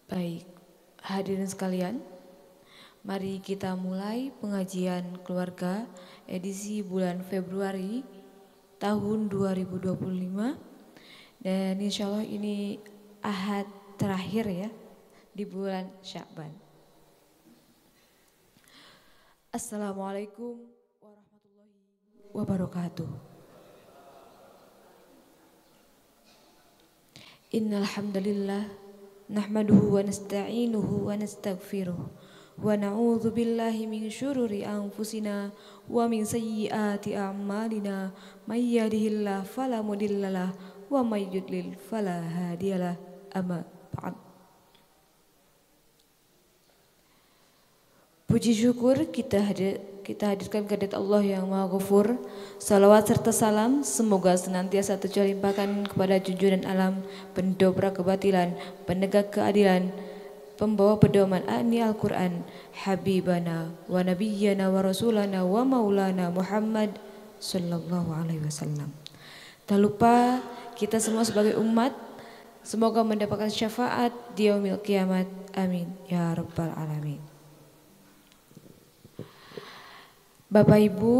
Baik, hadirin sekalian, mari kita mulai pengajian keluarga edisi bulan Februari tahun 2025. Dan insya Allah ini Ahad terakhir ya di bulan Sya'ban. Assalamualaikum warahmatullahi wabarakatuh. Innal hamdalillah nahmaduhu wa nasta'inuhu wa nastaghfiruh wa na'udzu billahi min syururi anfusina wa min sayyiati a'malina may yahdihillahu fala mudhillalah wa may yudlil fala hadiyalah. Amma ba'd. Puji syukur kita hadirkan kehadirat Allah yang Maha Ghafur. Salawat serta salam semoga senantiasa terlimpahkan kepada junjungan alam, pendobrak kebatilan, penegak keadilan, pembawa pedoman ani Al-Quran, Habibana wa Nabiyyana wa Rasulana wa Maulana Muhammad Sallallahu Alaihi Wasallam. Tak lupa kita semua sebagai umat semoga mendapatkan syafaat di yaumil kiamat. Amin ya rabbal alamin. Bapak Ibu,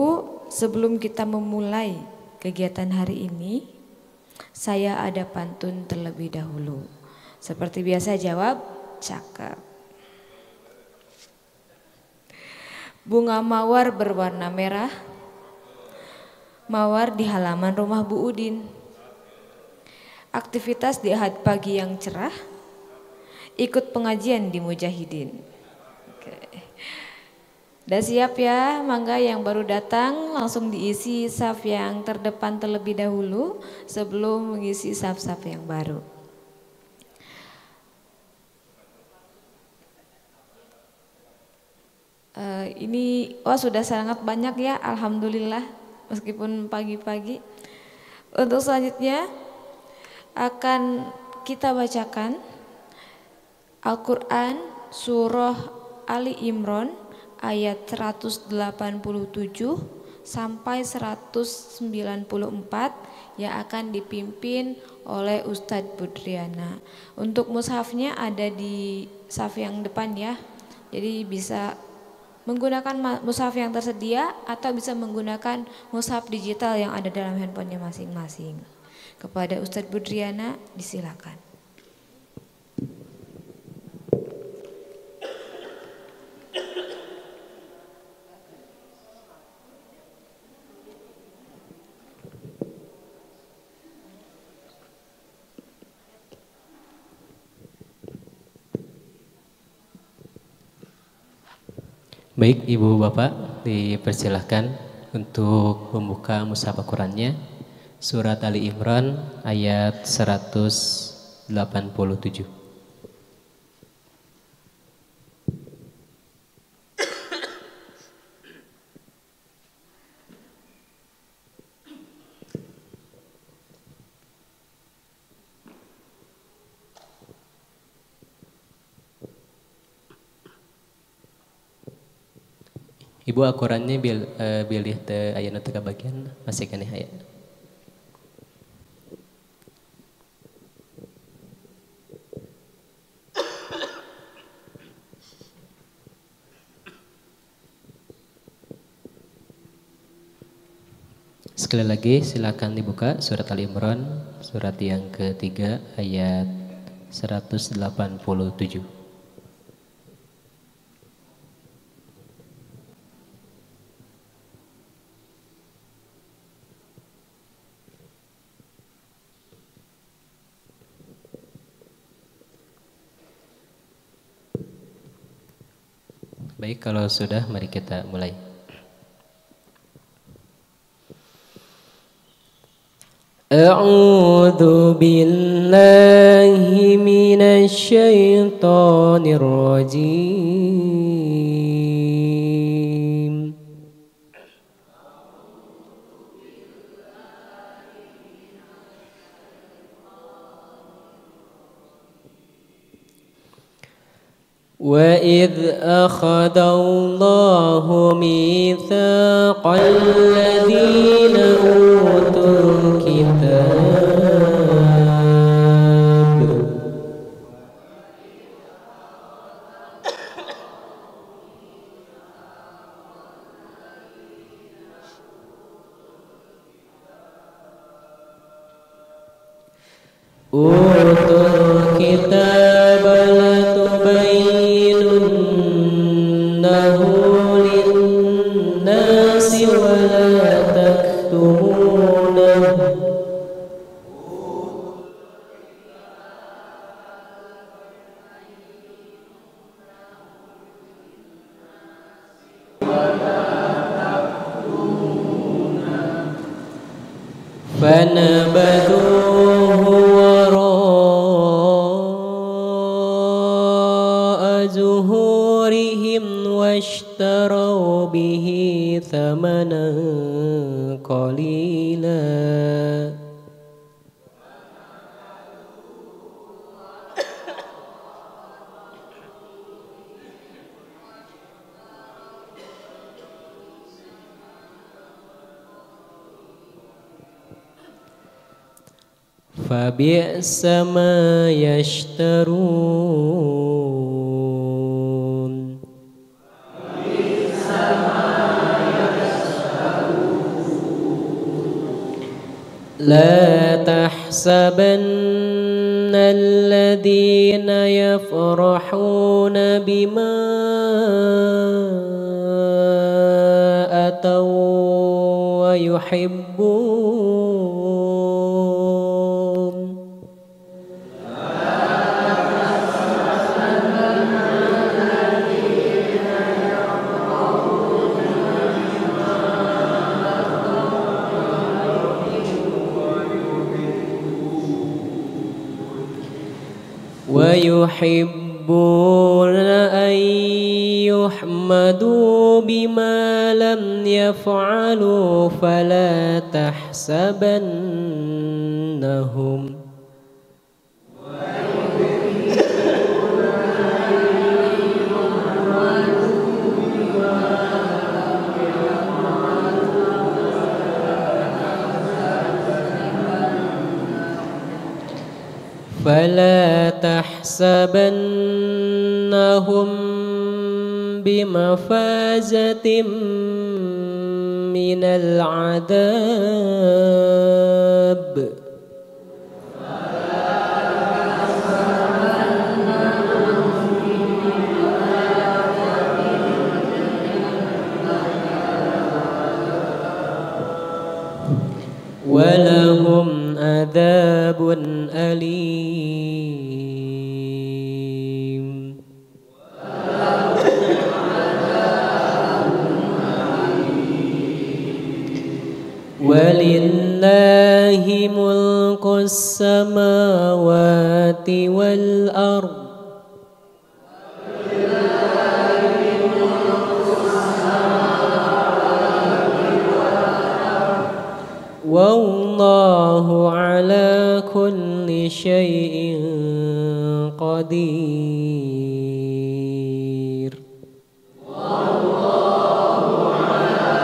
sebelum kita memulai kegiatan hari ini, saya ada pantun terlebih dahulu. Seperti biasa jawab, cakep. Bunga mawar berwarna merah, mawar di halaman rumah Bu Udin. Aktivitas di Ahad pagi yang cerah, ikut pengajian di Mujahidin. Oke. Udah siap ya, mangga yang baru datang langsung diisi saf yang terdepan terlebih dahulu sebelum mengisi saf-saf yang baru. Ini sudah sangat banyak ya, alhamdulillah meskipun pagi-pagi. Untuk selanjutnya akan kita bacakan Al-Quran surah Ali Imran ayat 187 sampai 194 yang akan dipimpin oleh Ustadz Budriana. Untuk mushafnya ada di saf yang depan ya. Jadi bisa menggunakan mushaf yang tersedia atau bisa menggunakan mushaf digital yang ada dalam handphonenya masing-masing. Kepada Ustadz Budriana disilakan. Baik Ibu Bapak, dipersilahkan untuk membuka mushaf Al-Qurannya surat Ali Imran ayat 187. Ibu Al-Qurannya bilih te ayana teka bagian masih kan ayat. Sekali lagi silakan dibuka surat Ali Imran surat yang ketiga ayat 187. Baik, kalau sudah mari kita mulai. A'udzu billahi minasy syaithanir rajim. وَإِذْ أَخَذَ اللَّهُ مِيثَاقَ الَّذِينَ أُوتُوا الْكِتَابَ Utul kitab latubayyinunnahu linnasi wa la taktumunahu fanabadhuhu wara'a zuhurihim washtaraw bihi thamanan qalila. Fabi'sa ma yashtarun. La tahsabanna alladhina yafrahuna bima ataw wa yuhibbun. ويحبون أن يحمدوا بما لم يفعلوا فلا تحسبنهم فلا تحسبنهم بمفازة من العذاب ولهم عذاب أليم ولله ملك السماوات والأرض والله على كل شيء قدير. والله على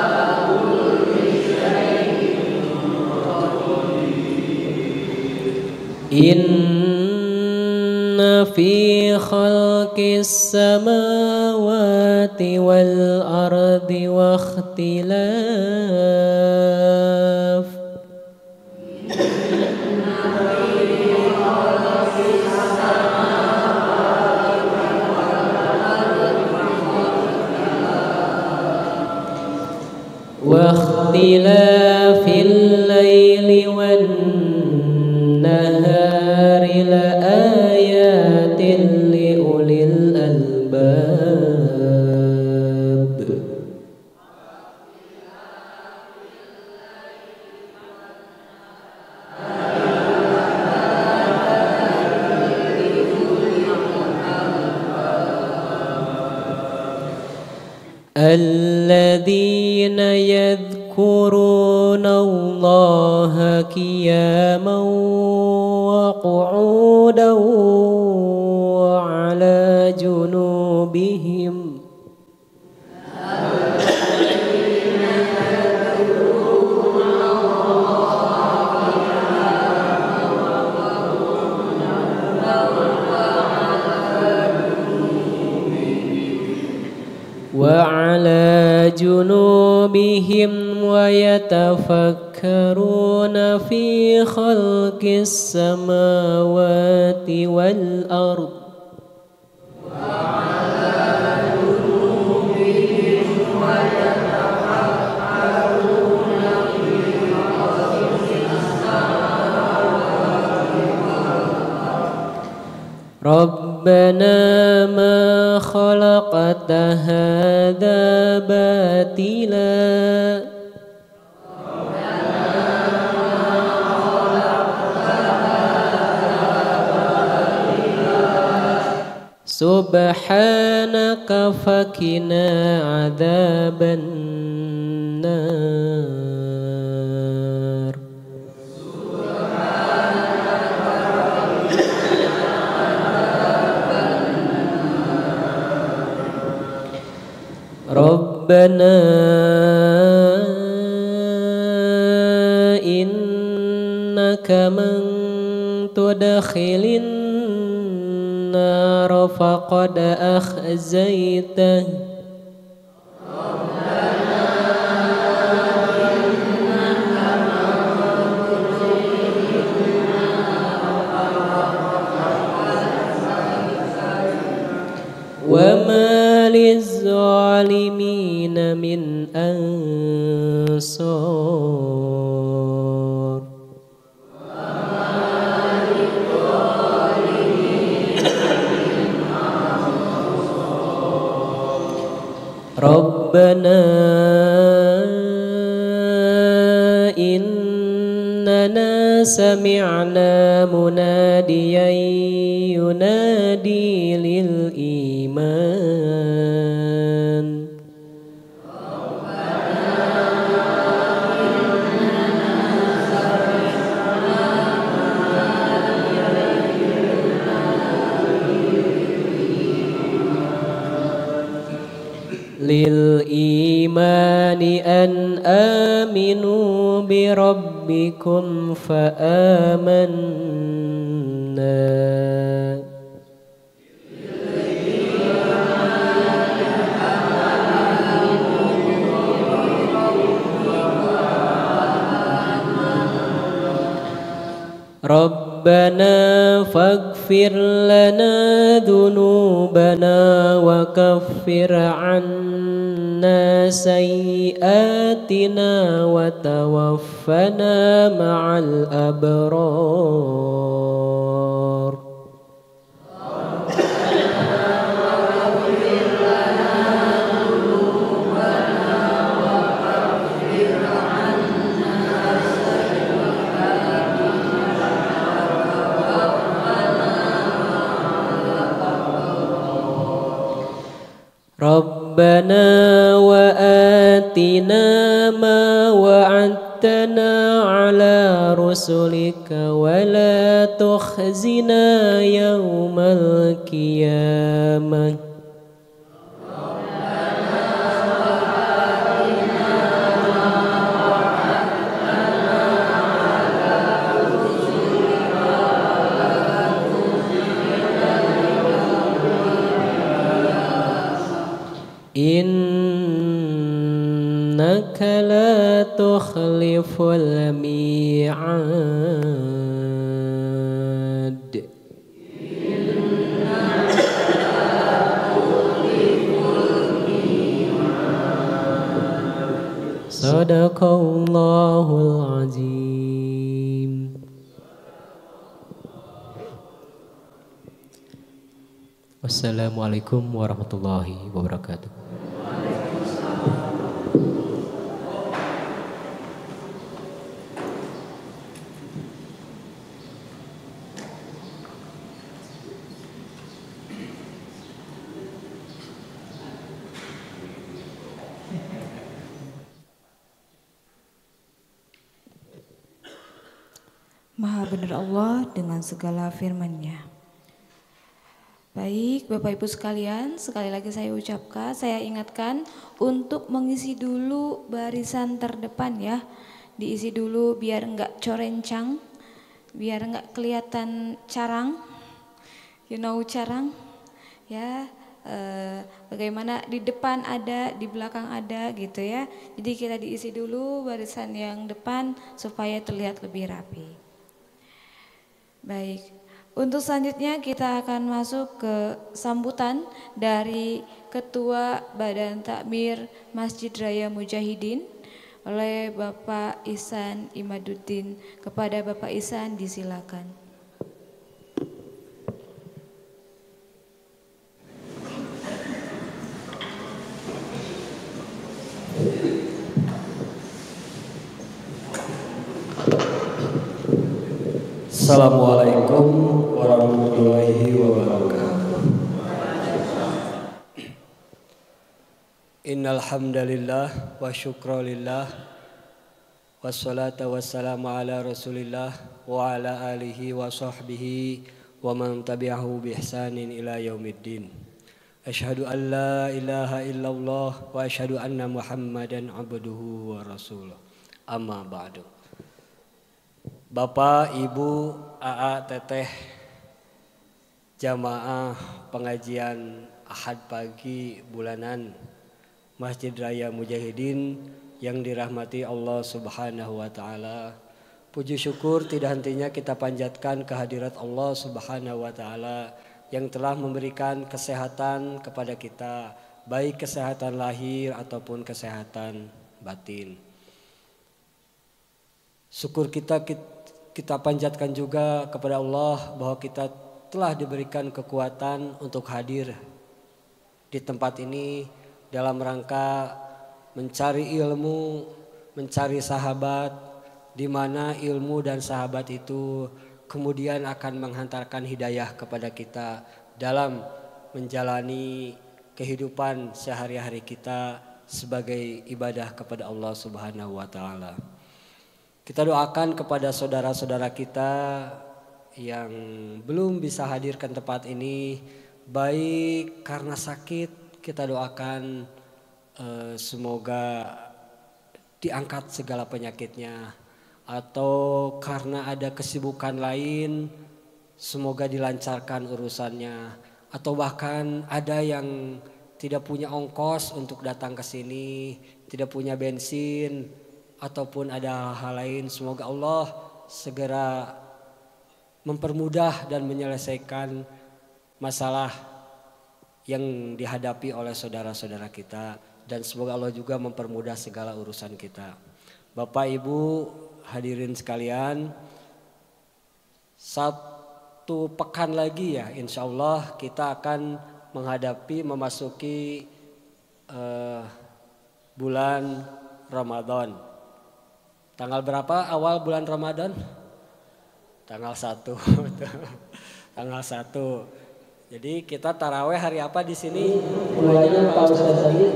كل شيء قدير. إن في خلق السماوات والأرض واختلاف واختلاف الليل والنهار لآيات لأولي الألباب. الذين يذكرون الله قياما وقعودا وعلى جنوبهم ويتفكرون يتفكرون في خلق السماوات والأرض ربنا ما خلقت هذا باطلا سبحانك فقنا عذاب النار ربنا إنك من تدخل النار فقد أخزيته وما للظالمين من أنصار ربنا إننا سمعنا مناديا ينادي للإيمان للإيمان أن آمنوا بربكم فآمنا ربنا فاغفر لنا ذنوبنا وكفر عنا سيئاتنا وتوفنا مع الأبرار ربنا وآتنا ما وعدتنا على رسلك ولا تخزنا يوم القيامة إنك لا تخلف الميعاد صدق الله العظيم. Wassalamualaikum warahmatullahi wabarakatuh. Maha benar Allah dengan segala firman-Nya. Baik, Bapak Ibu sekalian, sekali lagi saya ucapkan, saya ingatkan untuk mengisi dulu barisan terdepan ya. Diisi dulu biar enggak corencang, biar enggak kelihatan carang. You know carang? Ya, bagaimana di depan ada, di belakang ada gitu ya. Jadi kita diisi dulu barisan yang depan supaya terlihat lebih rapi. Baik, untuk selanjutnya kita akan masuk ke sambutan dari Ketua Badan Takmir Masjid Raya Mujahidin oleh Bapak Ihsan Imaduddin. Kepada Bapak Ihsan disilakan. Assalamualaikum warahmatullahi wabarakatuh. Innal hamdalillah wa syukrulillah wassalatu wassalamu ala Rasulillah wa ala alihi wa sahbihi wa man tabi'ahu bi ihsanin ila yaumiddin. Asyhadu an la ilaha illallah wa asyhadu anna Muhammadan abduhu wa rasuluh. Amma ba'du. Bapak, Ibu, AA, Teteh, jamaah pengajian Ahad pagi bulanan Masjid Raya Mujahidin yang dirahmati Allah Subhanahu wa taala. Puji syukur tidak hentinya kita panjatkan kehadirat Allah Subhanahu wa taala yang telah memberikan kesehatan kepada kita, baik kesehatan lahir ataupun kesehatan batin. Syukur kita panjatkan juga kepada Allah bahwa kita telah diberikan kekuatan untuk hadir di tempat ini dalam rangka mencari ilmu, mencari sahabat, di mana ilmu dan sahabat itu kemudian akan menghantarkan hidayah kepada kita dalam menjalani kehidupan sehari-hari kita sebagai ibadah kepada Allah Subhanahu wa taala. Kita doakan kepada saudara-saudara kita yang belum bisa hadir ke tempat ini, baik karena sakit, kita doakan semoga diangkat segala penyakitnya, atau karena ada kesibukan lain, semoga dilancarkan urusannya, atau bahkan ada yang tidak punya ongkos untuk datang ke sini, tidak punya bensin, ataupun ada hal lain, semoga Allah segera mempermudah dan menyelesaikan masalah yang dihadapi oleh saudara-saudara kita, dan semoga Allah juga mempermudah segala urusan kita. Bapak Ibu hadirin sekalian, satu pekan lagi ya insya Allah kita akan memasuki bulan Ramadan. Tanggal berapa awal bulan Ramadan? Tanggal 1. Tanggal 1. Jadi kita taraweh hari apa di sini? Mulainya Pak Ustaz tadi.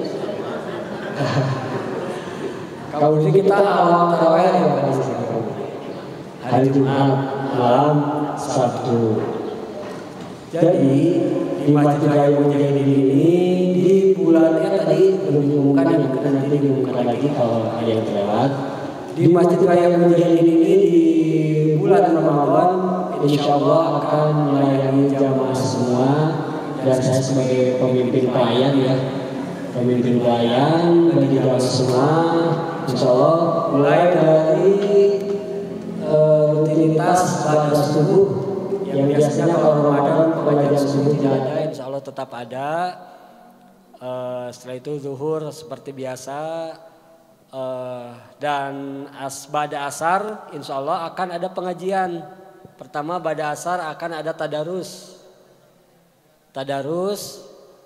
Kalau ini kita awal taraweh hari apa di sini? Hari Jumat malam Sabtu. Jadi di Masjid Raya Mujahidin ini di bulannya tadi belum diumumkan, yang nanti diumumkan lagi kalau ada yang terlewat. Di Masjid Raya Mujahidin ini di bulan Ramadan insya Allah akan melayani jamaah semua, dan saya sebagai pemimpin pelayan ya, pemimpin pelayan bagi jamaah semua insya Allah mulai dari rutinitas pada subuh yang biasanya kalau Ramadan pengajian subuh tidak ada, insya Allah tetap ada. Setelah itu zuhur seperti biasa. Dan pada asar insya Allah akan ada pengajian. Pertama pada asar akan ada tadarus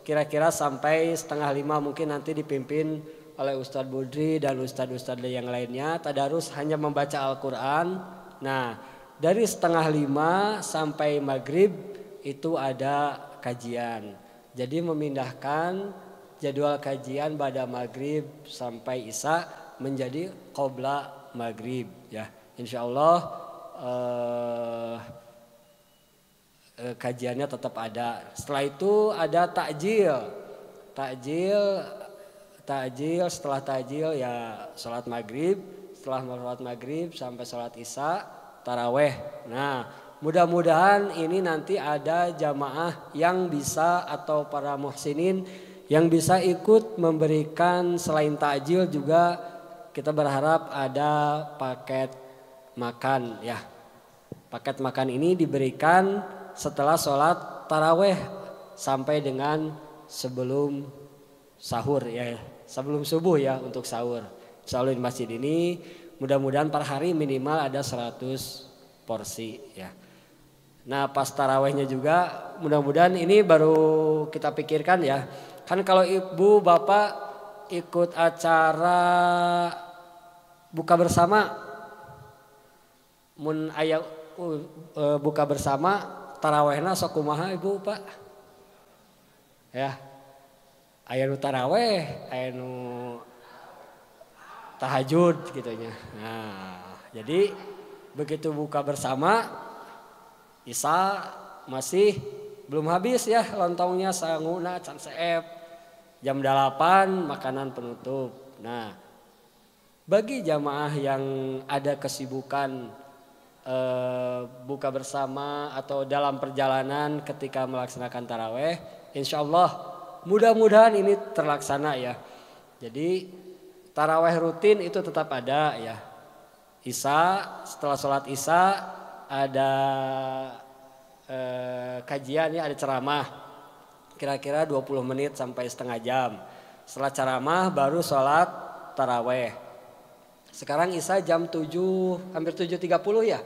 kira-kira sampai 4:30, mungkin nanti dipimpin oleh Ustadz Budri dan Ustadz yang lainnya. Tadarus hanya membaca Al-Quran. Nah dari 4:30 sampai maghrib itu ada kajian. Jadi memindahkan jadwal kajian pada maghrib sampai isya menjadi qobla maghrib ya. Insya Allah kajiannya tetap ada. Setelah itu ada takjil. Setelah takjil ya sholat maghrib. Setelah sholat maghrib sampai sholat isya taraweh. Nah mudah-mudahan ini nanti ada jamaah yang bisa atau para muhsinin yang bisa ikut memberikan selain takjil juga kita berharap ada paket makan ya. Paket makan ini diberikan setelah sholat taraweh sampai dengan sebelum sahur ya, sebelum subuh ya untuk sahur. Selalu di masjid ini mudah-mudahan per hari minimal ada 100 porsi ya. Nah pas tarawehnya juga mudah-mudahan ini baru kita pikirkan ya. Kan kalau ibu bapak ikut acara buka bersama, mun aya buka bersama tarawehna sok kumaha ibu pak? Ya, aya nu taraweh, aya nu tahajud gitunya. Nah, jadi begitu buka bersama, Isya masih belum habis ya lontongnya sanguna can seep. Jam 8 makanan penutup. Nah, bagi jamaah yang ada kesibukan buka bersama atau dalam perjalanan ketika melaksanakan taraweh, insya Allah mudah-mudahan ini terlaksana ya. Jadi taraweh rutin itu tetap ada ya. Isya, setelah sholat Isya ada kajian ya, ada ceramah kira-kira 20 menit sampai setengah jam. Setelah ceramah baru sholat taraweh. Sekarang Isya jam 7 hampir 7.30 ya.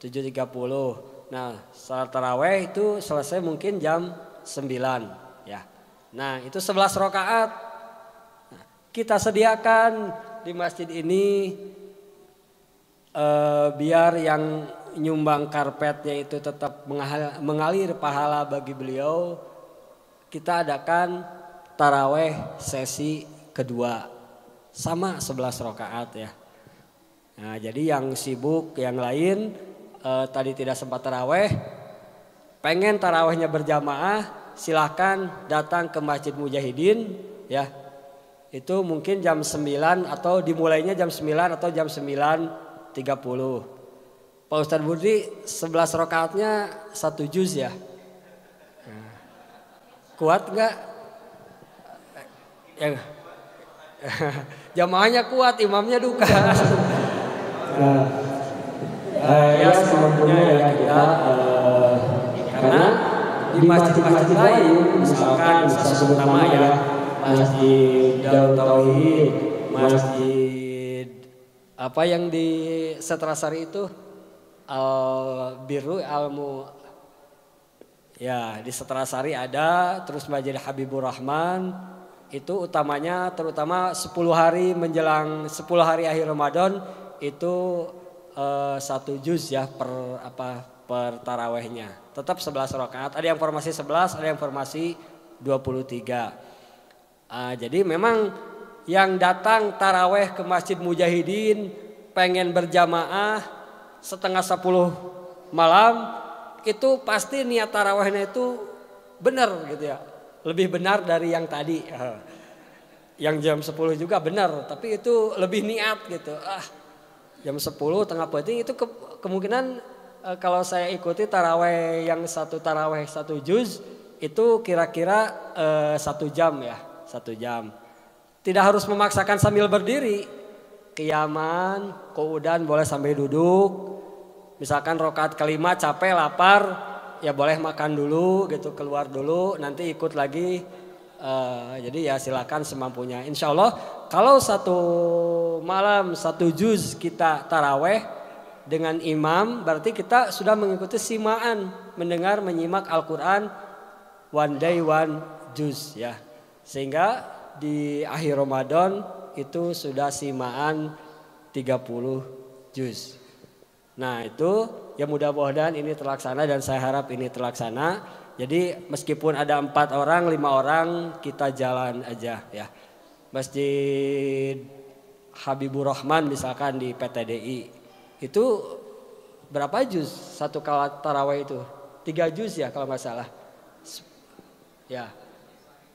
7.30. Nah sholat taraweh itu selesai mungkin jam 9 ya. Nah itu 11 rakaat. Nah, kita sediakan di masjid ini biar yang nyumbang karpetnya itu tetap mengalir pahala bagi beliau. Kita adakan taraweh sesi kedua sama 11 rakaat ya. Nah, jadi yang sibuk yang lain tadi tidak sempat taraweh, pengen tarawehnya berjamaah, silahkan datang ke Masjid Mujahidin ya. Itu mungkin jam 9 atau dimulainya jam 9 atau jam 9.30. Pak Ustadz Budi 11 rakaatnya 1 juz ya. Kuat enggak? Ya. Jamaahnya kuat, imamnya duka. Ya semampunya ya kita karena di masjid-masjid lain misalkan sebut nama ya, Masjid Darut Tauhid, Masjid apa yang di Setrasari itu Al Birru Almu ya, di Setrasari ada, terus Masjid Habibur Rahman itu utamanya terutama 10 hari menjelang 10 hari akhir Ramadan itu 1 juz ya per tarawehnya. Tetap 11 rakaat. Ada yang formasi 11, ada yang formasi 23. Jadi memang yang datang taraweh ke Masjid Mujahidin pengen berjamaah setengah 10 malam itu pasti niat tarawehnya itu benar gitu ya. Lebih benar dari yang tadi. Yang jam 10 juga benar, tapi itu lebih niat gitu. Jam 10 tengah peting itu kemungkinan kalau saya ikuti taraweh yang satu taraweh 1 juz itu kira-kira 1 jam ya, 1 jam. Tidak harus memaksakan sambil berdiri. Qiyaman, qu'udan boleh sambil duduk. Misalkan rakaat kelima capek, lapar, ya boleh makan dulu gitu, keluar dulu, nanti ikut lagi. Jadi ya silakan semampunya. Insya Allah kalau 1 malam 1 juz kita taraweh dengan imam, berarti kita sudah mengikuti simaan, mendengar, menyimak Al-Quran one day one juz ya. Sehingga di akhir Ramadan itu sudah simaan 30 juz. Nah itu ya mudah-mudahan ini terlaksana dan saya harap ini terlaksana. Jadi meskipun ada 4 orang, 5 orang kita jalan aja ya. Masjid Habibur Rahman misalkan di PTDI itu berapa juz satu kala tarawih itu? 3 juz ya kalau nggak salah. Ya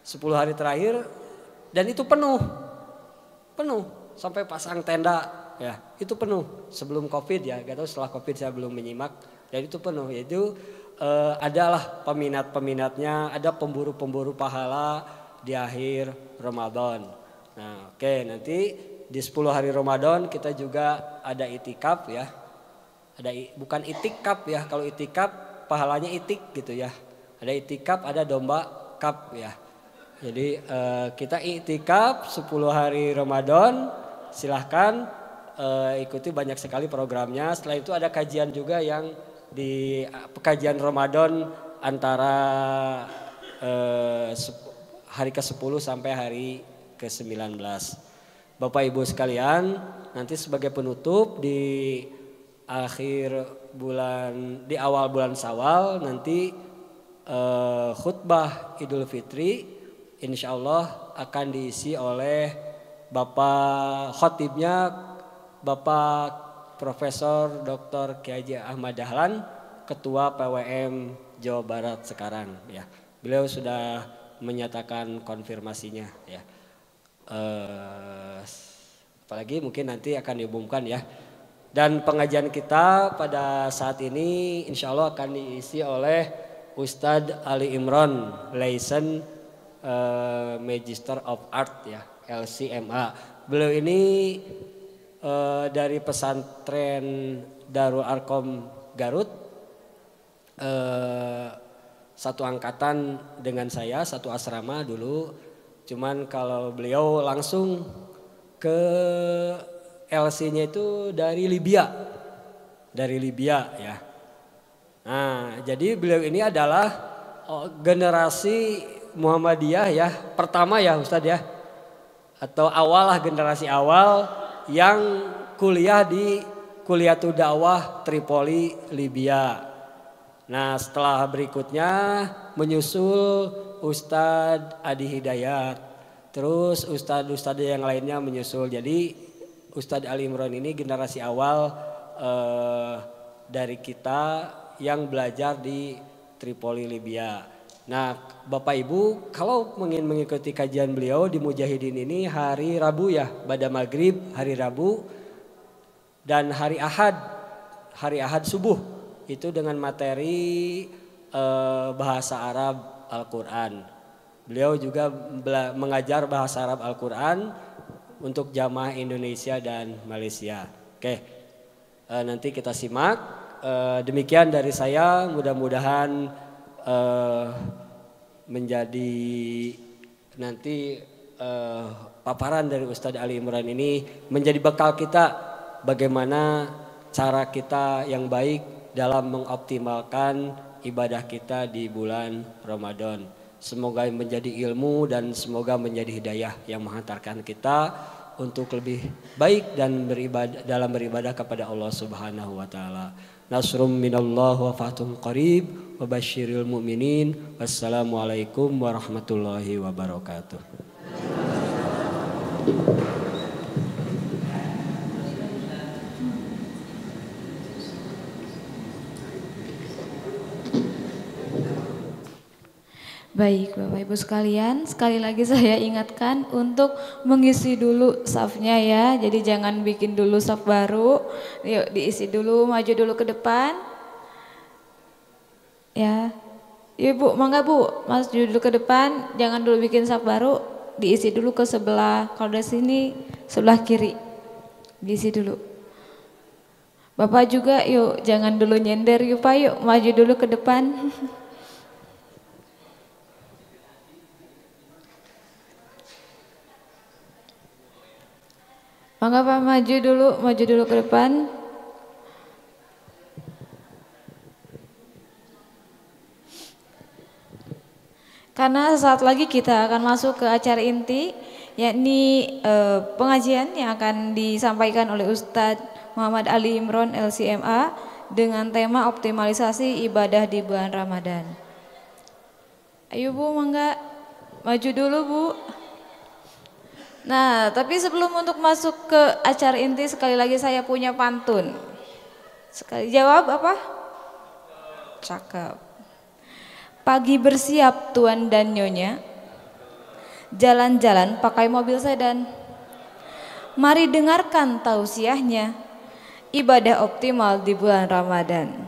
10 hari terakhir dan itu penuh sampai pasang tenda. Ya, itu penuh sebelum Covid ya, gak tahu setelah Covid saya belum menyimak Dan itu penuh, yaitu adalah peminat-peminatnya, ada pemburu-pemburu pahala di akhir Ramadan. Nah, oke, nanti di 10 hari Ramadan kita juga ada itikaf ya. Bukan itikaf ya, kalau itikaf pahalanya itik gitu ya. Ada itikaf, ada domba kaf ya. Jadi kita itikaf 10 hari Ramadan, silahkan ikuti banyak sekali programnya. Setelah itu ada kajian juga yang di kajian Ramadan antara hari ke-10 sampai hari ke-19. Bapak Ibu sekalian, nanti sebagai penutup di akhir bulan, di awal bulan Syawal nanti khutbah Idul Fitri insya Allah akan diisi oleh Bapak khotibnya Bapak Profesor Dr. Kiai Haji Ahmad Dahlan, Ketua PWM Jawa Barat sekarang ya. Beliau sudah menyatakan konfirmasinya ya. Apalagi mungkin nanti akan diumumkan ya. Dan pengajian kita pada saat ini insya Allah akan diisi oleh Ustadz Ali Imron, License Magister of Art ya, LCMA. Beliau ini dari pesantren Darul Arkom Garut, satu angkatan dengan saya, satu asrama dulu. Cuman kalau beliau langsung ke LC-nya itu dari Libya ya. Nah, jadi beliau ini adalah generasi Muhammadiyah ya, pertama ya Ustadz ya, atau awal lah, generasi awal yang kuliah di Kuliatul Dakwah Tripoli, Libya. Nah, setelah berikutnya menyusul Ustadz Adi Hidayat, terus ustadz-ustadz yang lainnya menyusul. Jadi Ustadz Ali Imron ini generasi awal dari kita yang belajar di Tripoli, Libya. Nah, Bapak Ibu kalau ingin mengikuti kajian beliau di Mujahidin ini hari Rabu ya, pada maghrib hari Rabu, dan hari Ahad subuh itu dengan materi bahasa Arab Al-Quran. Beliau juga mengajar bahasa Arab Al-Quran untuk jamaah Indonesia dan Malaysia. Oke, nanti kita simak. Demikian dari saya, mudah-mudahan menjadi nanti paparan dari Ustadz Ali Imran ini menjadi bekal kita bagaimana cara kita yang baik dalam mengoptimalkan ibadah kita di bulan Ramadan. Semoga menjadi ilmu dan semoga menjadi hidayah yang menghantarkan kita untuk lebih baik dan dalam beribadah kepada Allah Subhanahu wa taala. Nasrum minallah wa fathun qarib wa basyiril mu'minin. Wassalamualaikum warahmatullahi wabarakatuh. Baik Bapak Ibu sekalian, sekali lagi saya ingatkan untuk mengisi dulu safnya ya. Jadi jangan bikin dulu saf baru, yuk diisi dulu, maju dulu ke depan. Ya, Ibu, mangga Bu, maju dulu ke depan, jangan dulu bikin saf baru, diisi dulu ke sebelah, kalau dari sini sebelah kiri, diisi dulu. Bapak juga yuk, jangan dulu nyender yuk Pak, yuk maju dulu ke depan. Mangga Pak, maju dulu ke depan. Karena saat lagi kita akan masuk ke acara inti, yakni pengajian yang akan disampaikan oleh Ustadz Muhammad Ali Imron LCMA dengan tema optimalisasi ibadah di bulan Ramadan. Ayo Bu, mangga maju dulu Bu. Nah, tapi sebelum untuk masuk ke acara inti, sekali lagi saya punya pantun. Sekali jawab apa? Cakep. Pagi bersiap Tuan dan Nyonya, jalan-jalan pakai mobil sedan. Mari dengarkan tausiahnya, ibadah optimal di bulan Ramadan.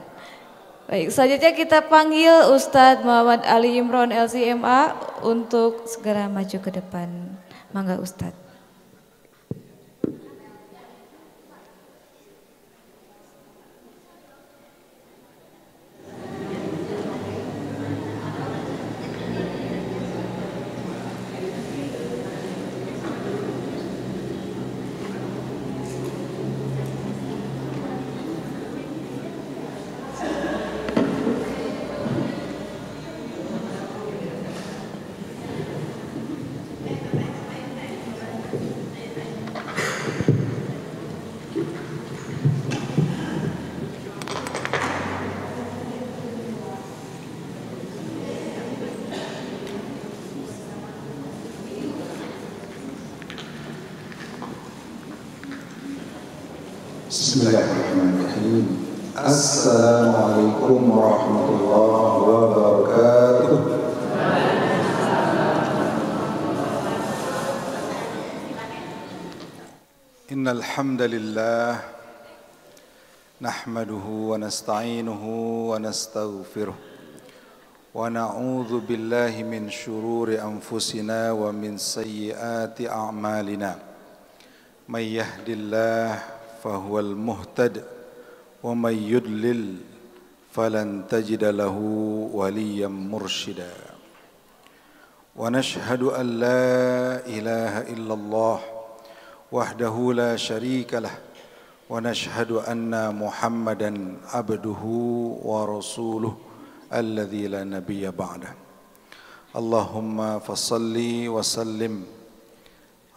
Baik, selanjutnya kita panggil Ustadz Muhammad Ali Imron LCMA untuk segera maju ke depan. Mangga Ustadz. Bismillahirrahmanirrahim. Assalamualaikum warahmatullahi wabarakatuh. Innal hamdalillah nahmaduhu wa nasta'inuhu wa nastaghfiruh wa na'udzu billahi min syururi anfusina wa min sayyiati a'malina. May yahdihillahu فهو المهتد ومن يضلل فلن تجد له وليا مرشدا ونشهد أن لا إله إلا الله وحده لا شريك له ونشهد أن محمدا عبده ورسوله الذي لا نبي بعده اللهم فصل وسلم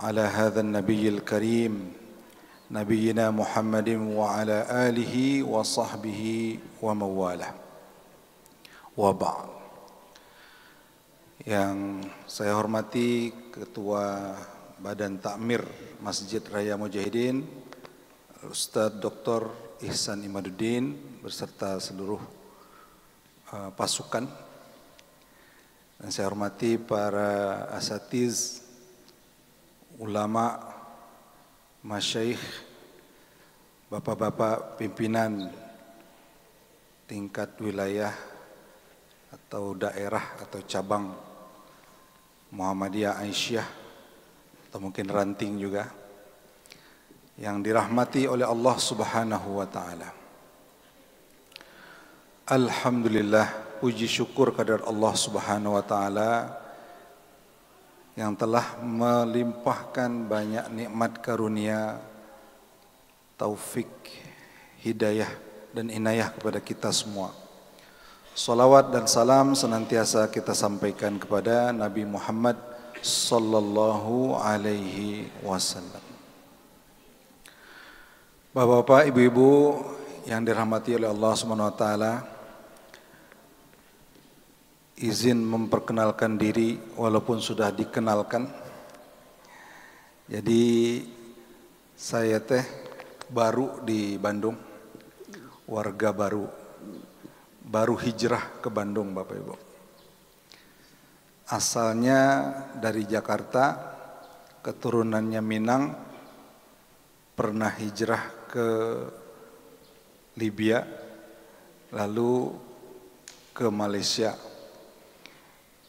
على هذا النبي الكريم Nabiyyina Muhammadin wa ala alihi wa sahbihi wa mawalah. Wa ba'd. Yang saya hormati Ketua Badan Takmir Masjid Raya Mujahidin Ustadz Dr. Ihsan Imaduddin beserta seluruh pasukan. Dan saya hormati para asatiz, ulama, masyaikh, bapak-bapak pimpinan tingkat wilayah atau daerah atau cabang Muhammadiyah Aisyah atau mungkin ranting juga yang dirahmati oleh Allah Subhanahu wa taala. Alhamdulillah, puji syukur kehadirat Allah Subhanahu wa taala yang telah melimpahkan banyak nikmat karunia, taufik, hidayah dan inayah kepada kita semua. Salawat dan salam senantiasa kita sampaikan kepada Nabi Muhammad sallallahu alaihi wasallam. Bapak-bapak, ibu-ibu yang dirahmati oleh Allah Subhanahu wa taala, izin memperkenalkan diri walaupun sudah dikenalkan. Jadi saya baru di Bandung, warga baru hijrah ke Bandung Bapak Ibu. Asalnya dari Jakarta, keturunannya Minang, pernah hijrah ke Libya, lalu ke Malaysia.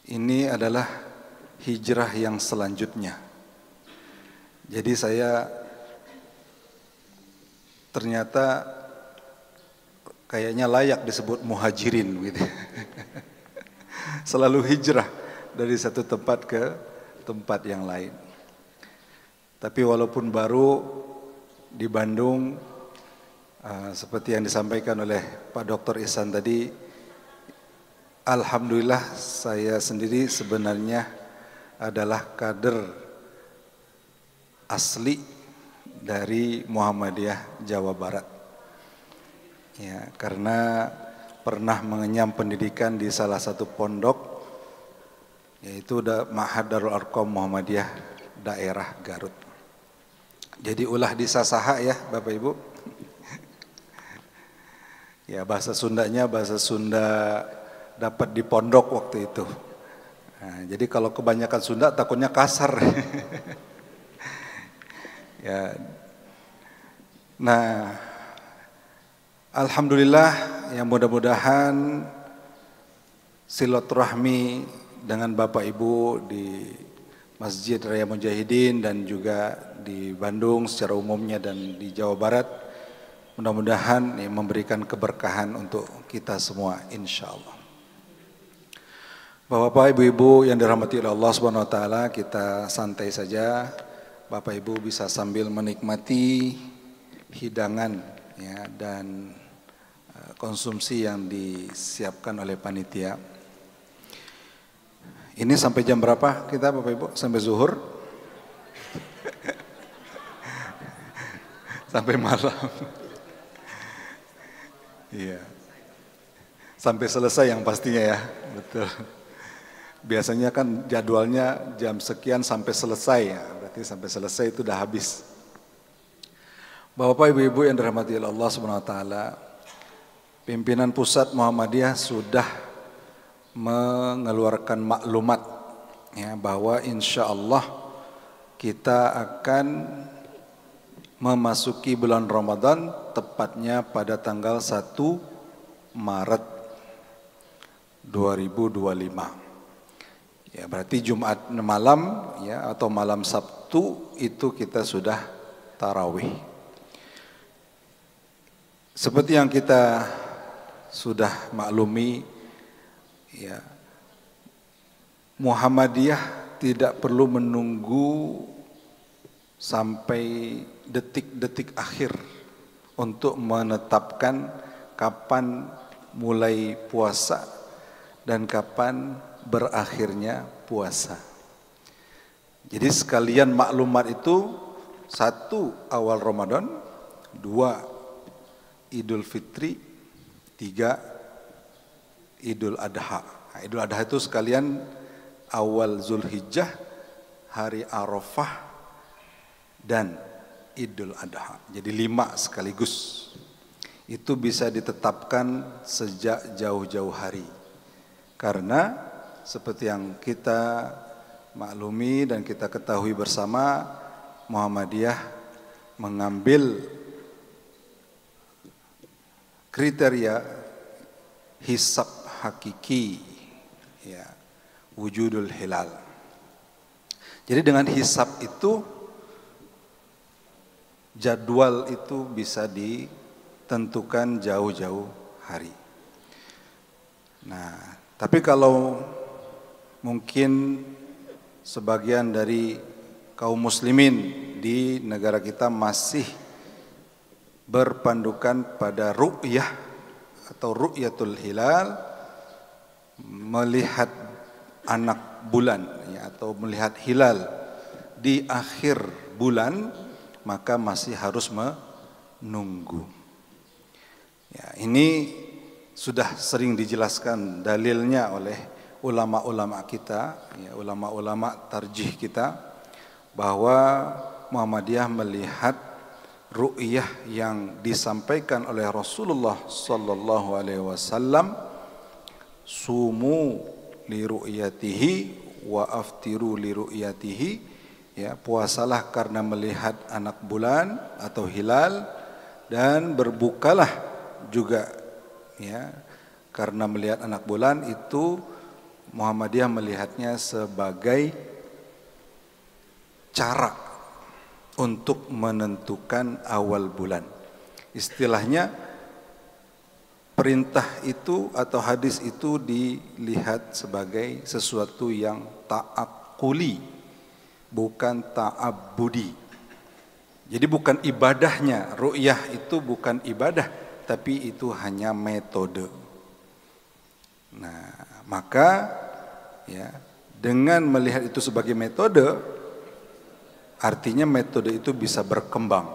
Ini adalah hijrah yang selanjutnya. Jadi saya ternyata kayaknya layak disebut muhajirin gitu. Selalu hijrah dari satu tempat ke tempat yang lain. Tapi walaupun baru di Bandung, seperti yang disampaikan oleh Pak Dr. Ihsan tadi, alhamdulillah saya sendiri sebenarnya adalah kader asli dari Muhammadiyah Jawa Barat. Ya, karena pernah mengenyam pendidikan di salah satu pondok, yaitu Ma'had Darul Arqam Muhammadiyah daerah Garut. Jadi ulah disasaha ya Bapak Ibu. Ya, bahasa Sundanya bahasa Sunda dapat di pondok waktu itu. Nah, jadi kalau kebanyakan Sunda takutnya kasar. Ya. Nah, alhamdulillah yang mudah-mudahan silaturahmi dengan Bapak Ibu di Masjid Raya Mujahidin dan juga di Bandung secara umumnya dan di Jawa Barat, mudah-mudahan memberikan keberkahan untuk kita semua, insya Allah. Bapak-bapak, ibu-ibu yang dirahmati oleh Allah Subhanahu Wa Taala, kita santai saja. Bapak Ibu bisa sambil menikmati hidangan ya, dan konsumsi yang disiapkan oleh panitia. Ini sampai jam berapa kita Bapak Ibu? Sampai zuhur? Sampai malam. Iya. Sampai selesai yang pastinya ya. Betul. Biasanya kan jadwalnya jam sekian sampai selesai ya. Berarti sampai selesai itu udah habis. Bapak Ibu yang dirahmati Allah Subhanahu wa taala, pimpinan pusat Muhammadiyah sudah mengeluarkan maklumat ya, bahwa insya Allah kita akan memasuki bulan Ramadan tepatnya pada tanggal 1 Maret 2025. Ya, berarti Jumat malam ya, atau malam Sabtu itu kita sudah tarawih. Seperti yang kita sudah maklumi ya, Muhammadiyah tidak perlu menunggu sampai detik-detik akhir untuk menetapkan kapan mulai puasa dan kapan berakhirnya puasa. Jadi sekalian maklumat itu, 1 awal Ramadan, 2 Idul Fitri, 3 Idul Adha. Nah, Idul Adha itu sekalian awal Zulhijjah, hari Arafah dan Idul Adha. Jadi 5 sekaligus. Itu bisa ditetapkan sejak jauh-jauh hari. Karena seperti yang kita maklumi dan kita ketahui bersama, Muhammadiyah mengambil kriteria hisab hakiki ya, wujudul hilal. Jadi dengan hisab itu jadwal itu bisa ditentukan jauh-jauh hari. Nah, tapi kalau mungkin sebagian dari kaum muslimin di negara kita masih berpandukan pada ru'yah atau ru'yatul hilal, melihat anak bulan ya, atau melihat hilal di akhir bulan, maka masih harus menunggu. Ya, ini sudah sering dijelaskan dalilnya oleh ulama-ulama kita, ya, ulama-ulama tarjih kita, bahwa Muhammadiyah melihat ru'yah yang disampaikan oleh Rasulullah sallallahu alaihi wasallam, sumu li ru'yatihi wa aftiru li ru'yatihi, ya, puasalah karena melihat anak bulan atau hilal, dan berbukalah juga ya karena melihat anak bulan. Itu Muhammadiyah melihatnya sebagai cara untuk menentukan awal bulan. Istilahnya perintah itu atau hadis itu dilihat sebagai sesuatu yang ta'akuli, bukan ta'abbudi. Jadi bukan ibadahnya, ru'yah itu bukan ibadah, tapi itu hanya metode. Nah, maka ya, dengan melihat itu sebagai metode, artinya metode itu bisa berkembang.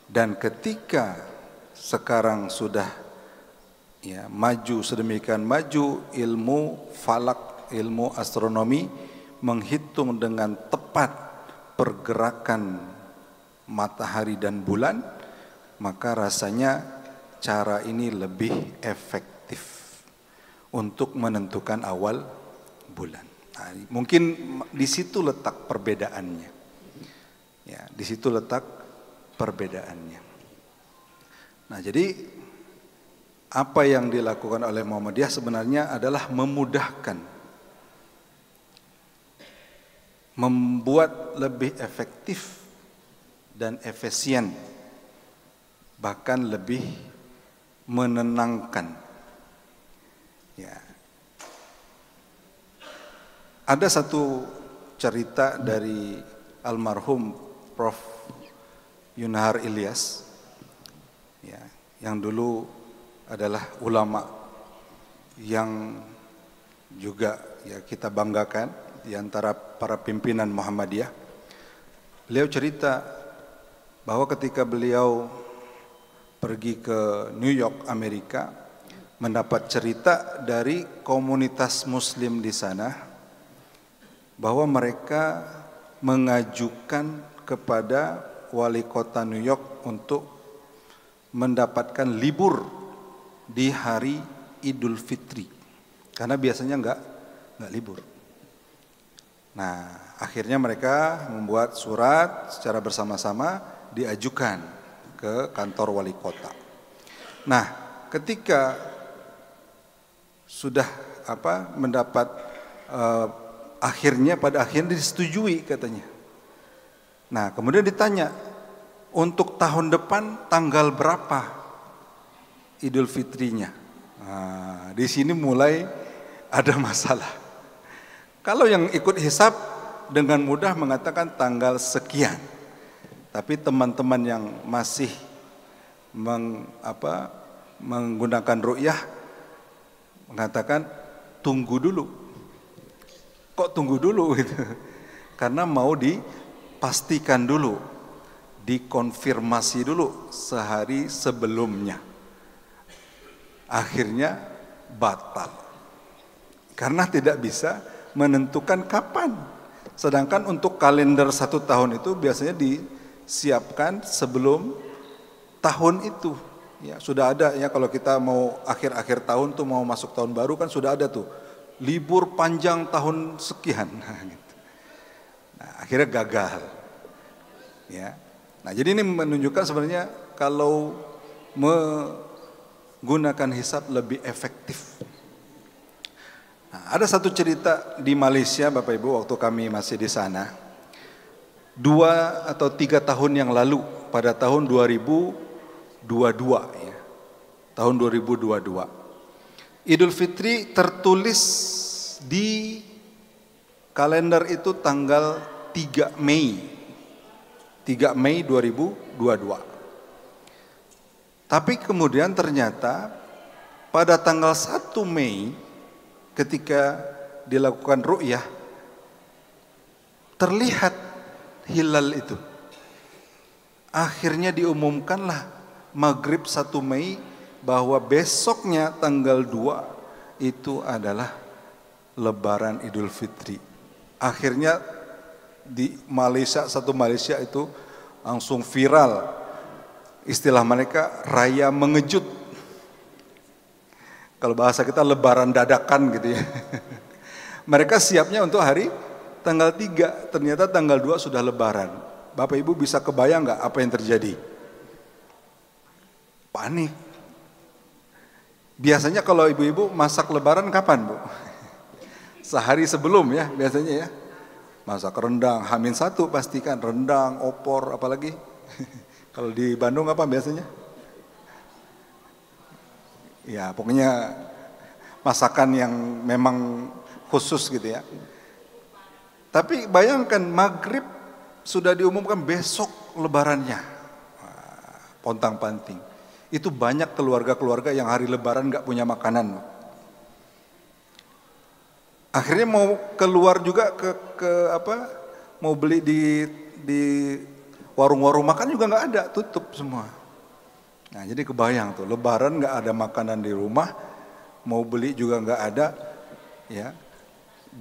Dan ketika sekarang sudah ya maju sedemikian maju ilmu falak, ilmu astronomi menghitung dengan tepat pergerakan matahari dan bulan, maka rasanya cara ini lebih efektif untuk menentukan awal bulan. Nah, mungkin di situ letak perbedaannya. Ya, di situ letak perbedaannya. Nah, jadi apa yang dilakukan oleh Muhammadiyah sebenarnya adalah memudahkan, membuat lebih efektif dan efisien, bahkan lebih menenangkan. Ya. Ada satu cerita dari almarhum Prof. Yunahar Ilyas, ya, yang dulu adalah ulama yang juga ya kita banggakan di antara para pimpinan Muhammadiyah. Beliau cerita bahwa ketika beliau pergi ke New York, Amerika, mendapat cerita dari komunitas muslim di sana bahwa mereka mengajukan kepada wali kota New York untuk mendapatkan libur di hari Idul Fitri, karena biasanya enggak libur. Nah, akhirnya mereka membuat surat secara bersama-sama diajukan ke kantor wali kota. Nah, ketika sudah mendapat pada akhirnya disetujui katanya. Nah, kemudian ditanya, untuk tahun depan tanggal berapa Idul Fitrinya? Nah, di sini mulai ada masalah. Kalau yang ikut hisab dengan mudah mengatakan tanggal sekian, tapi teman-teman yang masih menggunakan ru'yah mengatakan tunggu dulu. Kok tunggu dulu gitu? Karena mau dipastikan dulu, dikonfirmasi dulu sehari sebelumnya. Akhirnya batal karena tidak bisa menentukan kapan. Sedangkan untuk kalender 1 tahun itu biasanya disiapkan sebelum tahun itu. Ya, sudah ada ya, kalau kita mau akhir-akhir tahun tuh mau masuk tahun baru kan sudah ada tuh libur panjang tahun sekian. Nah, akhirnya gagal. Ya. Nah, jadi ini menunjukkan sebenarnya kalau gunakan hisab lebih efektif. Nah, ada satu cerita di Malaysia Bapak Ibu waktu kami masih di sana. 2 atau 3 tahun yang lalu pada tahun 2022 ya. Tahun 2022. Idul Fitri tertulis di kalender itu tanggal 3 Mei. 3 Mei 2022. Tapi kemudian ternyata pada tanggal 1 Mei ketika dilakukan ru'yah terlihat hilal itu. Akhirnya diumumkanlah maghrib 1 Mei bahwa besoknya tanggal 2 itu adalah Lebaran Idul Fitri. Akhirnya di Malaysia, satu Malaysia itu langsung viral. Istilah mereka raya mengejut. Kalau bahasa kita lebaran dadakan gitu ya. Mereka siapnya untuk hari tanggal 3, ternyata tanggal 2 sudah lebaran. Bapak Ibu bisa kebayang nggak apa yang terjadi? Panik. Biasanya kalau ibu-ibu masak lebaran kapan, Bu? Sehari sebelum ya biasanya ya. Masak rendang, H-1 pastikan rendang, opor, apalagi. Kalau di Bandung apa biasanya? Ya pokoknya masakan yang memang khusus gitu ya. Tapi bayangkan maghrib sudah diumumkan besok lebarannya. Pontang-panting. Itu banyak keluarga-keluarga yang hari lebaran gak punya makanan. Akhirnya mau keluar juga mau beli di warung-warung makan juga nggak ada, tutup semua. Nah jadi kebayang tuh, lebaran nggak ada makanan di rumah, mau beli juga nggak ada, ya.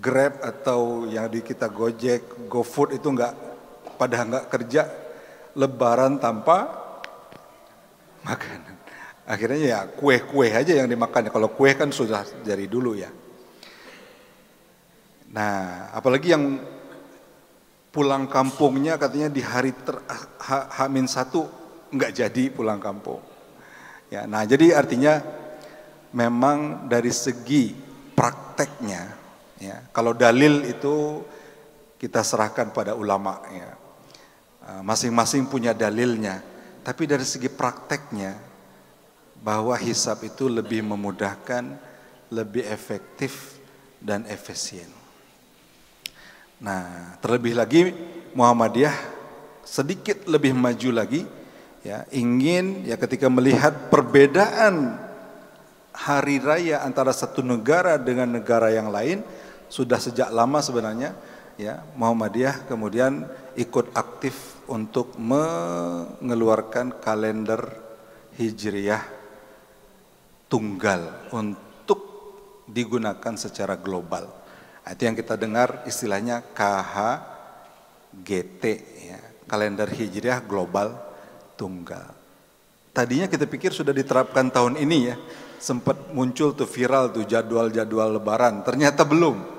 Grab atau yang di kita Gojek, GoFood itu nggak kerja, lebaran tanpa makanan. Akhirnya ya kue-kue aja yang dimakan. Kalau kue kan sudah dari dulu ya. Nah apalagi yang pulang kampungnya katanya di hari H-1 nggak jadi pulang kampung. Ya, nah jadi artinya memang dari segi prakteknya, ya, kalau dalil itu kita serahkan pada ulama, ya, masing-masing punya dalilnya. Tapi dari segi prakteknya, bahwa hisab itu lebih memudahkan, lebih efektif dan efisien. Nah, terlebih lagi Muhammadiyah sedikit lebih maju lagi, ya, ingin ya ketika melihat perbedaan hari raya antara satu negara dengan negara yang lain sudah sejak lama sebenarnya, ya, Muhammadiyah kemudian ikut aktif untuk mengeluarkan kalender Hijriyah tunggal untuk digunakan secara global. Nah, itu yang kita dengar istilahnya KHGT, ya, kalender Hijriyah global tunggal. Tadinya kita pikir sudah diterapkan tahun ini, ya, sempat muncul tuh viral tuh jadwal-jadwal lebaran, ternyata belum.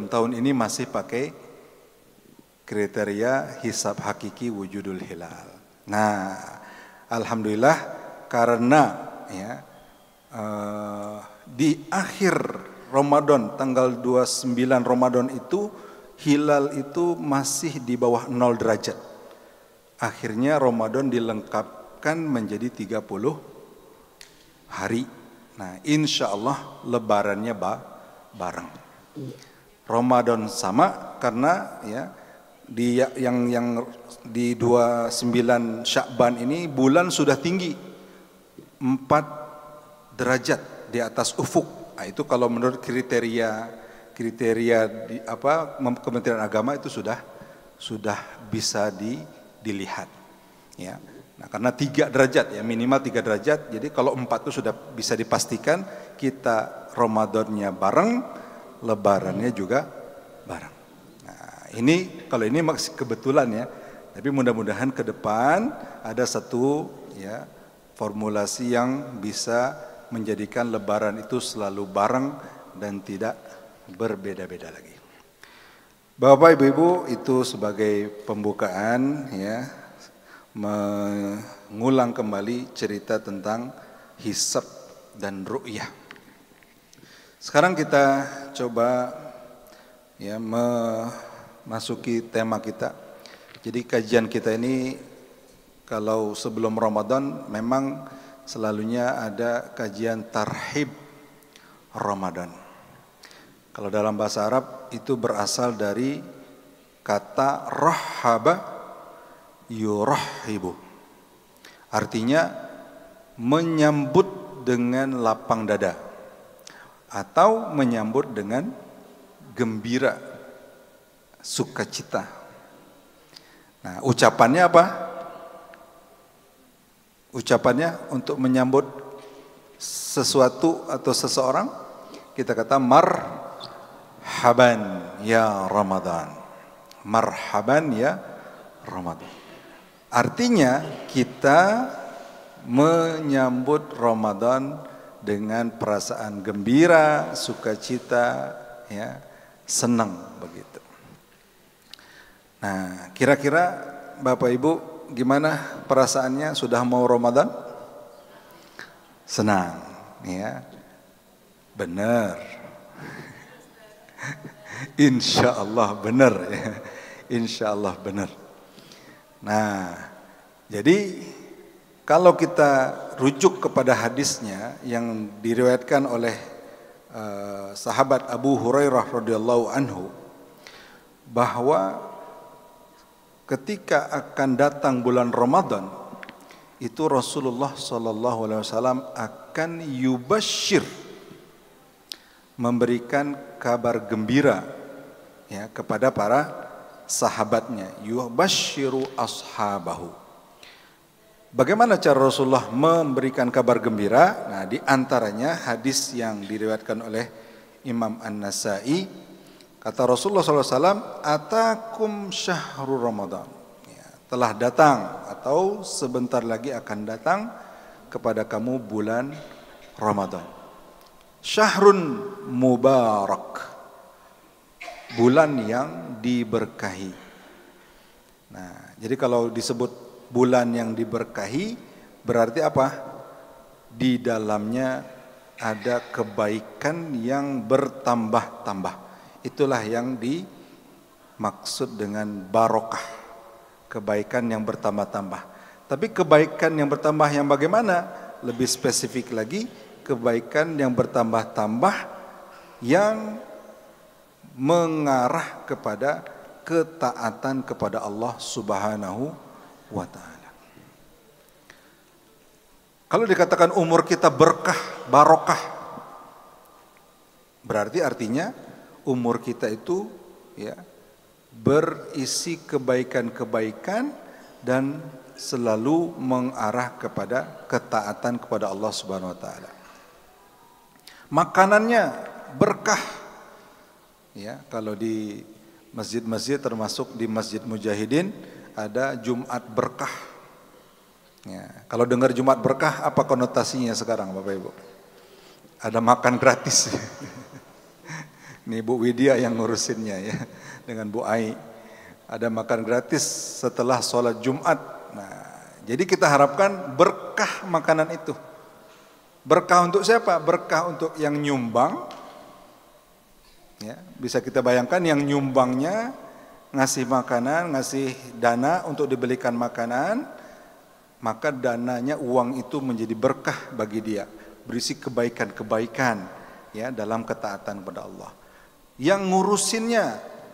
Tahun ini masih pakai kriteria hisab hakiki wujudul hilal. Nah, alhamdulillah karena, ya, di akhir Ramadan tanggal 29 Ramadan itu hilal itu masih di bawah 0 derajat. Akhirnya Ramadan dilengkapkan menjadi 30 hari. Nah, insya Allah lebarannya bareng. Ramadan sama karena, ya, yang di 29 Sya'ban ini bulan sudah tinggi 4 derajat di atas ufuk. Nah, itu kalau menurut kriteria di Kementerian Agama itu sudah bisa dilihat, ya. Nah, karena 3 derajat, ya, minimal 3 derajat. Jadi kalau 4 itu sudah bisa dipastikan kita Ramadannya bareng, lebarannya juga bareng. Nah, ini kalau ini masih kebetulan, ya. Tapi mudah-mudahan ke depan ada satu, ya, formulasi yang bisa menjadikan lebaran itu selalu bareng dan tidak berbeda-beda lagi. Bapak Ibu, itu sebagai pembukaan, ya, mengulang kembali cerita tentang hisab dan ru'yah. Sekarang kita coba, ya, memasuki tema kita. Jadi kajian kita ini kalau sebelum Ramadan memang selalunya ada kajian tarhib Ramadan. Kalau dalam bahasa Arab itu berasal dari kata rahaba yurahibu. Artinya menyambut dengan lapang dada atau menyambut dengan gembira, sukacita. Nah, ucapannya apa? Ucapannya untuk menyambut sesuatu atau seseorang, kita kata marhaban ya Ramadan. Marhaban ya Ramadan. Artinya kita menyambut Ramadan dengan perasaan gembira, sukacita, ya, senang begitu. Nah, kira-kira Bapak Ibu gimana perasaannya sudah mau Ramadan? Senang, ya. Benar. Insya Allah benar, ya. Insya Allah benar. Nah, jadi kalau kita rujuk kepada hadisnya yang diriwayatkan oleh sahabat Abu Hurairah radhiyallahu anhu, bahwa ketika akan datang bulan Ramadan itu Rasulullah sallallahu alaihi wasallam akan yubasyir, memberikan kabar gembira, ya, kepada para sahabatnya, yubasyiru ashabahu. Bagaimana cara Rasulullah memberikan kabar gembira? Nah, di antaranya hadis yang diriwayatkan oleh Imam An-Nasa'i, kata Rasulullah SAW, atakum syahrul Ramadan, ya, telah datang atau sebentar lagi akan datang kepada kamu bulan Ramadan. Syahrun mubarak, bulan yang diberkahi. Nah, jadi kalau disebut bulan yang diberkahi berarti apa? di dalamnya ada kebaikan yang bertambah-tambah. Itulah yang dimaksud dengan barokah, kebaikan yang bertambah-tambah. Tapi kebaikan yang bertambah yang bagaimana? Lebih spesifik lagi, kebaikan yang bertambah-tambah yang mengarah kepada ketaatan kepada Allah Subhanahu wa ta'ala. Kalau dikatakan umur kita berkah, barokah, berarti artinya umur kita itu ya berisi kebaikan-kebaikan dan selalu mengarah kepada ketaatan kepada Allah Subhanahu wa taala. Makanannya berkah. Ya, kalau di masjid-masjid termasuk di Masjid Mujahidin ada Jumat berkah. Ya, kalau dengar Jumat berkah apa konotasinya sekarang Bapak Ibu? Ada makan gratis. Ini Bu Widya yang ngurusinnya ya, dengan Bu Ai. Ada makan gratis setelah sholat Jumat. Nah, jadi kita harapkan berkah makanan itu. Berkah untuk siapa? Berkah untuk yang nyumbang. Ya, bisa kita bayangkan yang nyumbangnya ngasih makanan, ngasih dana untuk dibelikan makanan, maka dananya, uang itu menjadi berkah bagi dia, berisi kebaikan-kebaikan ya dalam ketaatan kepada Allah. Yang ngurusinnya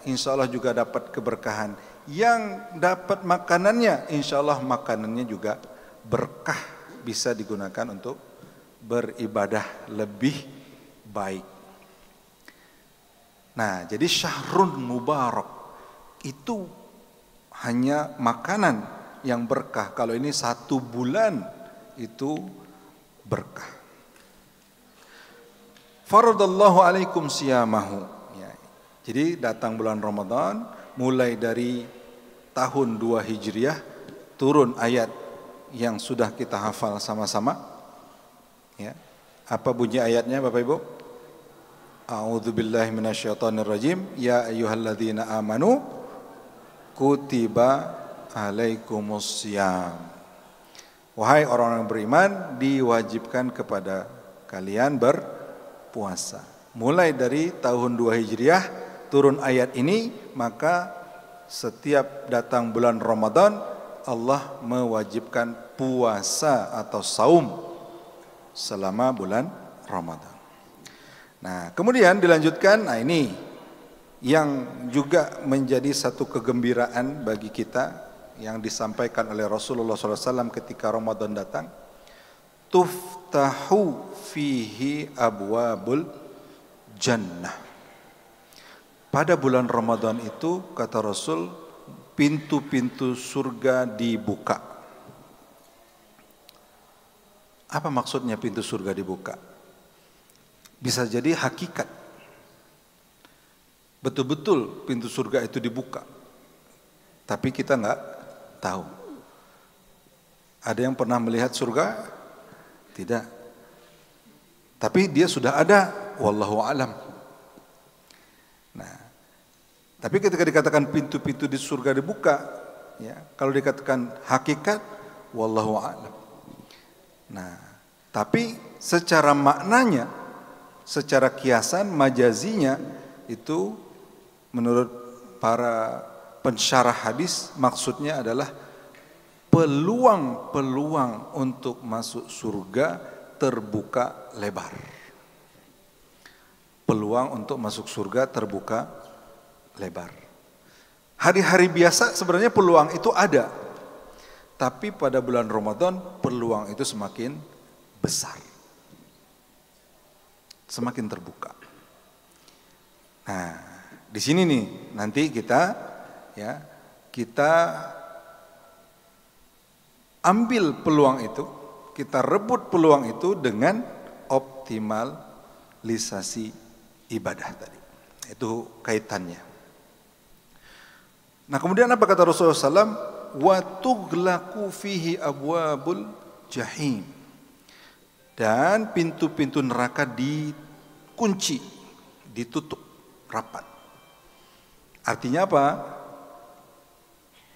insya Allah juga dapat keberkahan. Yang dapat makanannya insya Allah makanannya juga berkah, bisa digunakan untuk beribadah lebih baik. Nah, jadi syahrun mubarak itu hanya makanan yang berkah. Kalau ini 1 bulan itu berkah. Faradallahu alaikum siyamahu. Ya, jadi datang bulan Ramadan, mulai dari tahun 2 Hijriah turun ayat yang sudah kita hafal sama-sama. Ya. Apa bunyi ayatnya Bapak Ibu? A'udzubillahi minasyaitonirrajim. Ya ayyuhalladzina amanu kutiba alaikumussyam. Wahai orang-orang beriman, diwajibkan kepada kalian berpuasa. Mulai dari tahun 2 Hijriah turun ayat ini, maka setiap datang bulan Ramadan Allah mewajibkan puasa atau saum selama bulan Ramadan. Nah, kemudian dilanjutkan, nah ini yang juga menjadi satu kegembiraan bagi kita yang disampaikan oleh Rasulullah SAW ketika Ramadan datang. Tuftahu fihi abwabul jannah. Pada bulan Ramadan itu kata Rasul, pintu-pintu surga dibuka. Apa maksudnya pintu surga dibuka? Bisa jadi hakikat. Betul-betul pintu surga itu dibuka. Tapi kita enggak tahu. Ada yang pernah melihat surga? Tidak. Tapi dia sudah ada, wallahu alam. Nah, tapi ketika dikatakan pintu-pintu di surga dibuka, ya, kalau dikatakan hakikat, wallahu alam. Nah, tapi secara maknanya, secara kiasan majazinya itu menurut para pensyarah hadis maksudnya adalah peluang-peluang untuk masuk surga terbuka lebar. Peluang untuk masuk surga terbuka lebar. Hari-hari biasa sebenarnya peluang itu ada. Tapi pada bulan Ramadan peluang itu semakin besar. Semakin terbuka. Nah, di sini nih nanti kita ambil peluang itu, kita rebut peluang itu dengan optimalisasi ibadah tadi. Itu kaitannya. Nah, kemudian apa kata Rasulullah SAW? Wa tughlaqu fihi abwabul jahim. Dan pintu-pintu neraka dikunci, ditutup rapat. Artinya apa?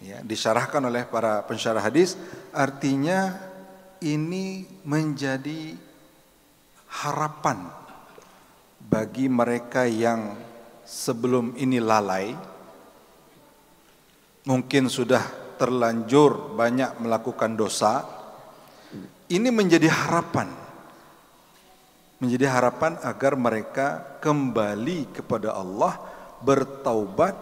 Ya, disyarahkan oleh para pensyarah hadis, artinya ini menjadi harapan bagi mereka yang sebelum ini lalai, mungkin sudah terlanjur banyak melakukan dosa. Ini menjadi harapan agar mereka kembali kepada Allah, bertaubat,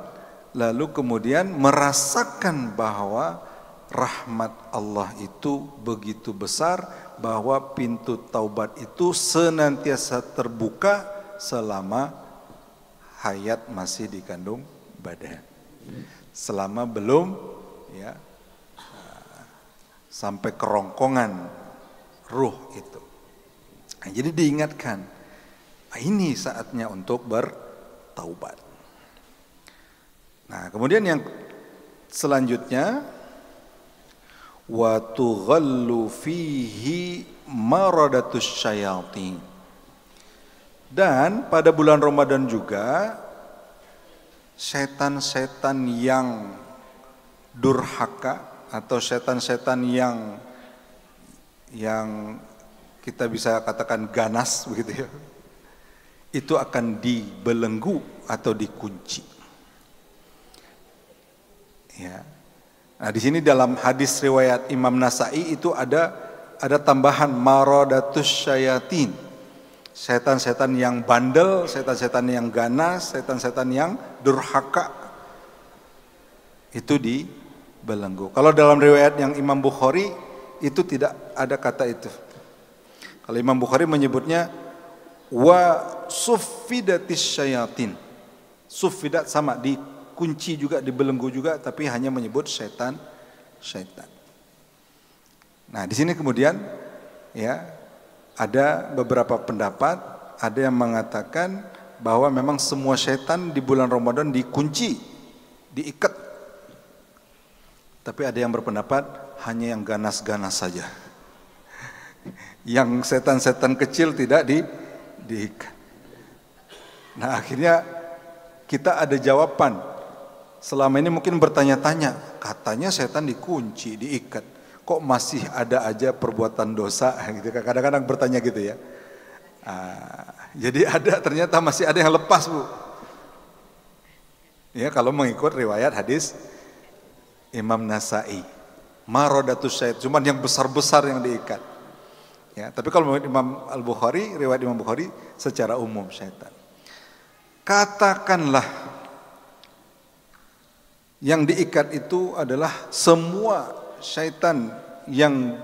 lalu kemudian merasakan bahwa rahmat Allah itu begitu besar, bahwa pintu taubat itu senantiasa terbuka selama hayat masih dikandung badan, selama belum ya sampai kerongkongan ruh itu. Nah, jadi diingatkan, ini saatnya untuk bertaubat. Nah, kemudian yang selanjutnya, wa tughallu fihi maradatus syayatin. Dan pada bulan Ramadan juga setan-setan yang durhaka atau setan-setan yang kita bisa katakan ganas begitu ya, itu akan dibelenggu atau dikunci. Ya. Nah, di sini dalam hadis riwayat Imam Nasa'i itu ada tambahan maradatus syayatin. Setan-setan yang bandel, setan-setan yang ganas, setan-setan yang durhaka itu dibelenggu. Kalau dalam riwayat yang Imam Bukhari itu tidak ada kata itu. Kalau Imam Bukhari menyebutnya wa suffidatis syayatin. Suffidat sama, dikunci juga, dibelenggu juga, tapi hanya menyebut setan. Nah, di sini kemudian ya ada beberapa pendapat, ada yang mengatakan bahwa memang semua setan di bulan Ramadan dikunci, diikat. Tapi ada yang berpendapat hanya yang ganas-ganas saja. Yang setan-setan kecil tidak diikat. Nah, akhirnya kita ada jawaban. Selama ini mungkin bertanya-tanya, katanya setan dikunci, diikat. Kok masih ada aja perbuatan dosa gitu. Kadang-kadang bertanya gitu ya. Jadi ternyata masih ada yang lepas, Bu. Ya, kalau mengikut riwayat hadis Imam Nasa'i. Maradatus syaitan, cuman yang besar-besar yang diikat. Ya, tapi kalau menurut Imam Al-Bukhari, riwayat Imam Bukhari secara umum syaitan. Katakanlah yang diikat itu adalah semua syaitan yang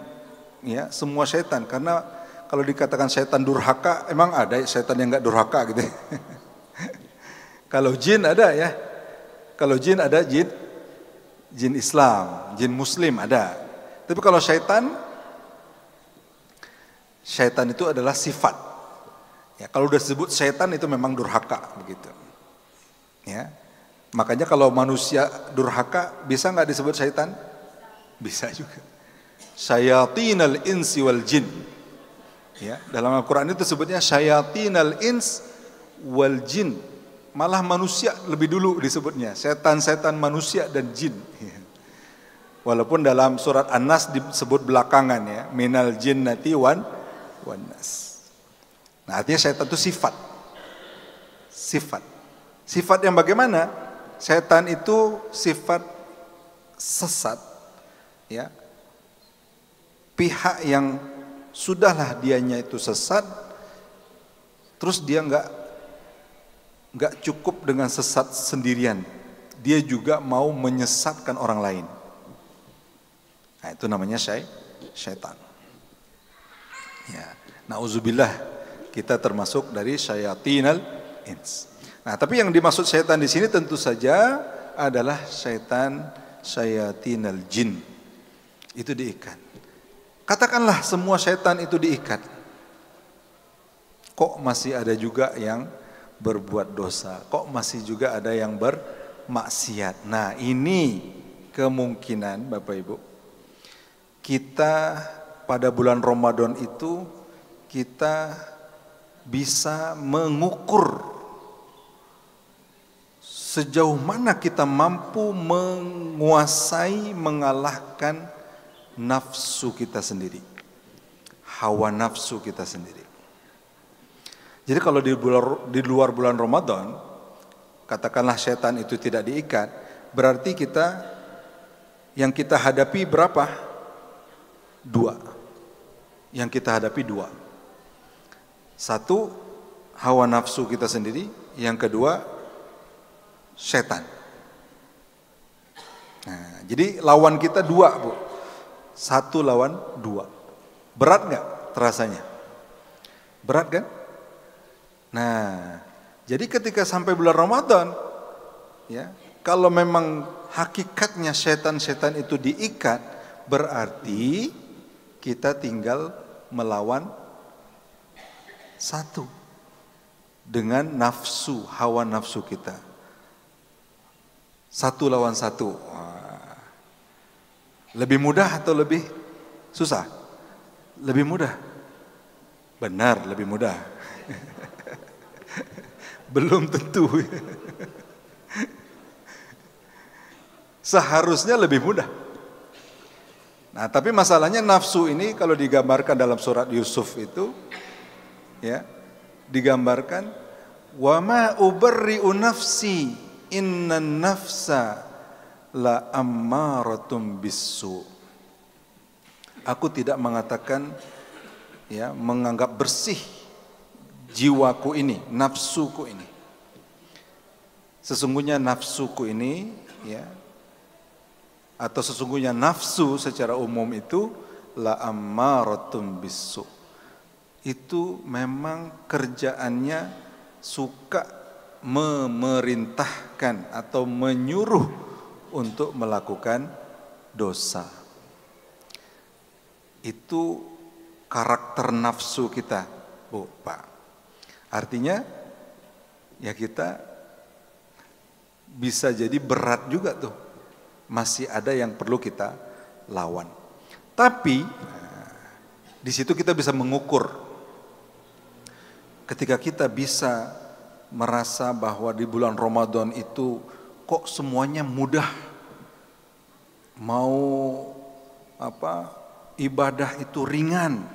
ya, semua syaitan, karena kalau dikatakan syaitan durhaka, emang ada syaitan yang enggak durhaka gitu. Kalau jin ada ya. Kalau jin ada jin Islam, jin muslim ada. Tapi kalau syaitan itu adalah sifat. Ya, kalau udah disebut syaitan itu memang durhaka begitu. Ya. Makanya kalau manusia durhaka bisa enggak disebut syaitan? Bisa juga. Syayatinal insi wal jin. Ya, dalam Al-Qur'an itu sebutnya syayatinal ins wal jin. Malah manusia lebih dulu disebutnya, setan-setan manusia dan jin. Ya. Walaupun dalam surat An-Nas disebut belakangan ya, minal jinnati wan nas. Nah, artinya setan itu sifat. Sifat yang bagaimana? Setan itu sifat sesat. Ya, pihak yang sudahlah dianya itu sesat, terus dia enggak cukup dengan sesat sendirian, dia juga mau menyesatkan orang lain. Nah, itu namanya syaitan. Ya, nauzubillah, kita termasuk dari syayatinal ins. Nah, tapi yang dimaksud syaitan di sini tentu saja adalah syayatinal jin. Itu diikat. Katakanlah semua syaitan itu diikat. Kok masih ada juga yang berbuat dosa? Kok masih juga ada yang bermaksiat? Nah, ini kemungkinan Bapak Ibu, kita pada bulan Ramadan itu kita bisa mengukur sejauh mana kita mampu menguasai, mengalahkan nafsu kita sendiri. hawa nafsu kita sendiri. Jadi kalau di luar bulan Ramadan, katakanlah setan itu tidak diikat, berarti yang kita hadapi berapa? 2. Yang kita hadapi 2. 1, hawa nafsu kita sendiri. Yang kedua, setan. Nah, jadi lawan kita 2, Bu. 1 lawan 2. Berat nggak terasanya? Berat kan? Nah, jadi ketika sampai bulan Ramadan, ya, kalau memang hakikatnya setan-setan itu diikat, berarti kita tinggal melawan 1 dengan nafsu, hawa nafsu kita. 1 lawan 1. Lebih mudah atau lebih susah? Lebih mudah. Benar, lebih mudah. Belum tentu. Seharusnya lebih mudah. Nah, tapi masalahnya nafsu ini kalau digambarkan dalam surat Yusuf itu, ya, digambarkan wa ma ubarri'u nafsi innan nafsa la ammaratum bisu. Aku tidak mengatakan, ya, menganggap bersih jiwaku ini, nafsuku ini. Sesungguhnya nafsuku ini, ya, atau sesungguhnya nafsu secara umum itu la ammaratum bisu. Itu memang kerjaannya suka memerintahkan atau menyuruh untuk melakukan dosa. Itu karakter nafsu kita, Bu, Pak. Artinya ya kita bisa jadi berat juga tuh. Masih ada yang perlu kita lawan. Tapi di situ kita bisa mengukur. Ketika kita bisa merasa bahwa di bulan Ramadan itu kok semuanya mudah. Mau ibadah itu ringan.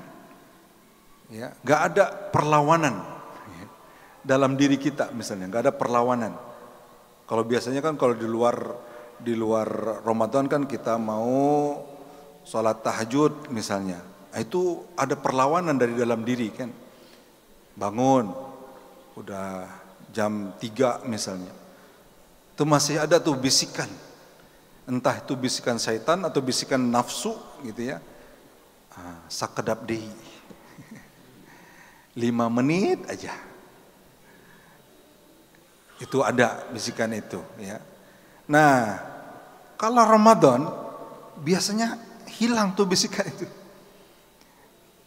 Ya, enggak ada perlawanan. Dalam diri kita misalnya, nggak ada perlawanan. Kalau biasanya kan kalau di luar Ramadan kan kita mau sholat tahajud misalnya, itu ada perlawanan dari dalam diri kan. Bangun, udah jam 3 misalnya, itu masih ada tuh bisikan, entah itu bisikan syaitan atau bisikan nafsu gitu ya. Sakedap deui. 5 menit aja. Itu ada bisikan itu, ya. Nah, kalau Ramadan biasanya hilang tuh bisikan itu.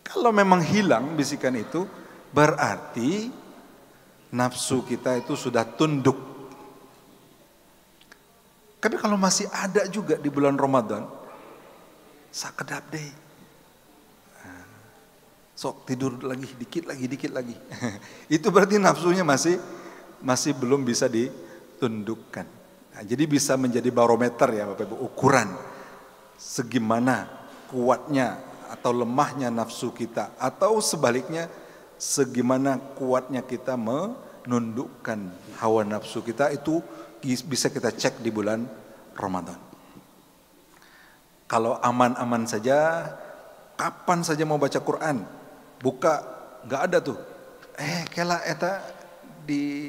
Kalau memang hilang bisikan itu, berarti nafsu kita itu sudah tunduk. Tapi kalau masih ada juga di bulan Ramadan, sakedap deh. Sok tidur lagi, dikit lagi. Itu berarti nafsunya masih belum bisa ditundukkan. Nah, jadi bisa menjadi barometer ya Bapak Ibu, ukuran segimana kuatnya atau lemahnya nafsu kita, atau sebaliknya segimana kuatnya kita menundukkan hawa nafsu kita. Itu bisa kita cek di bulan Ramadan. Kalau aman-aman saja, kapan saja mau baca Quran, buka, nggak ada tuh. Kela eta di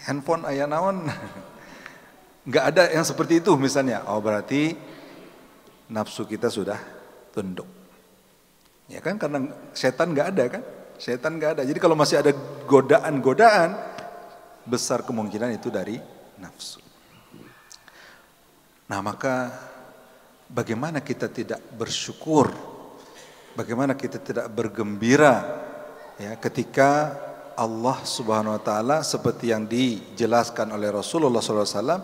handphone aya naon. Nggak ada yang seperti itu misalnya. Oh, berarti nafsu kita sudah tunduk. Ya kan, karena setan nggak ada kan? Setan nggak ada. Jadi kalau masih ada godaan-godaan, besar kemungkinan itu dari nafsu. Nah, maka bagaimana kita tidak bersyukur? Bagaimana kita tidak bergembira ya ketika Allah Subhanahu wa taala seperti yang dijelaskan oleh Rasulullah SAW,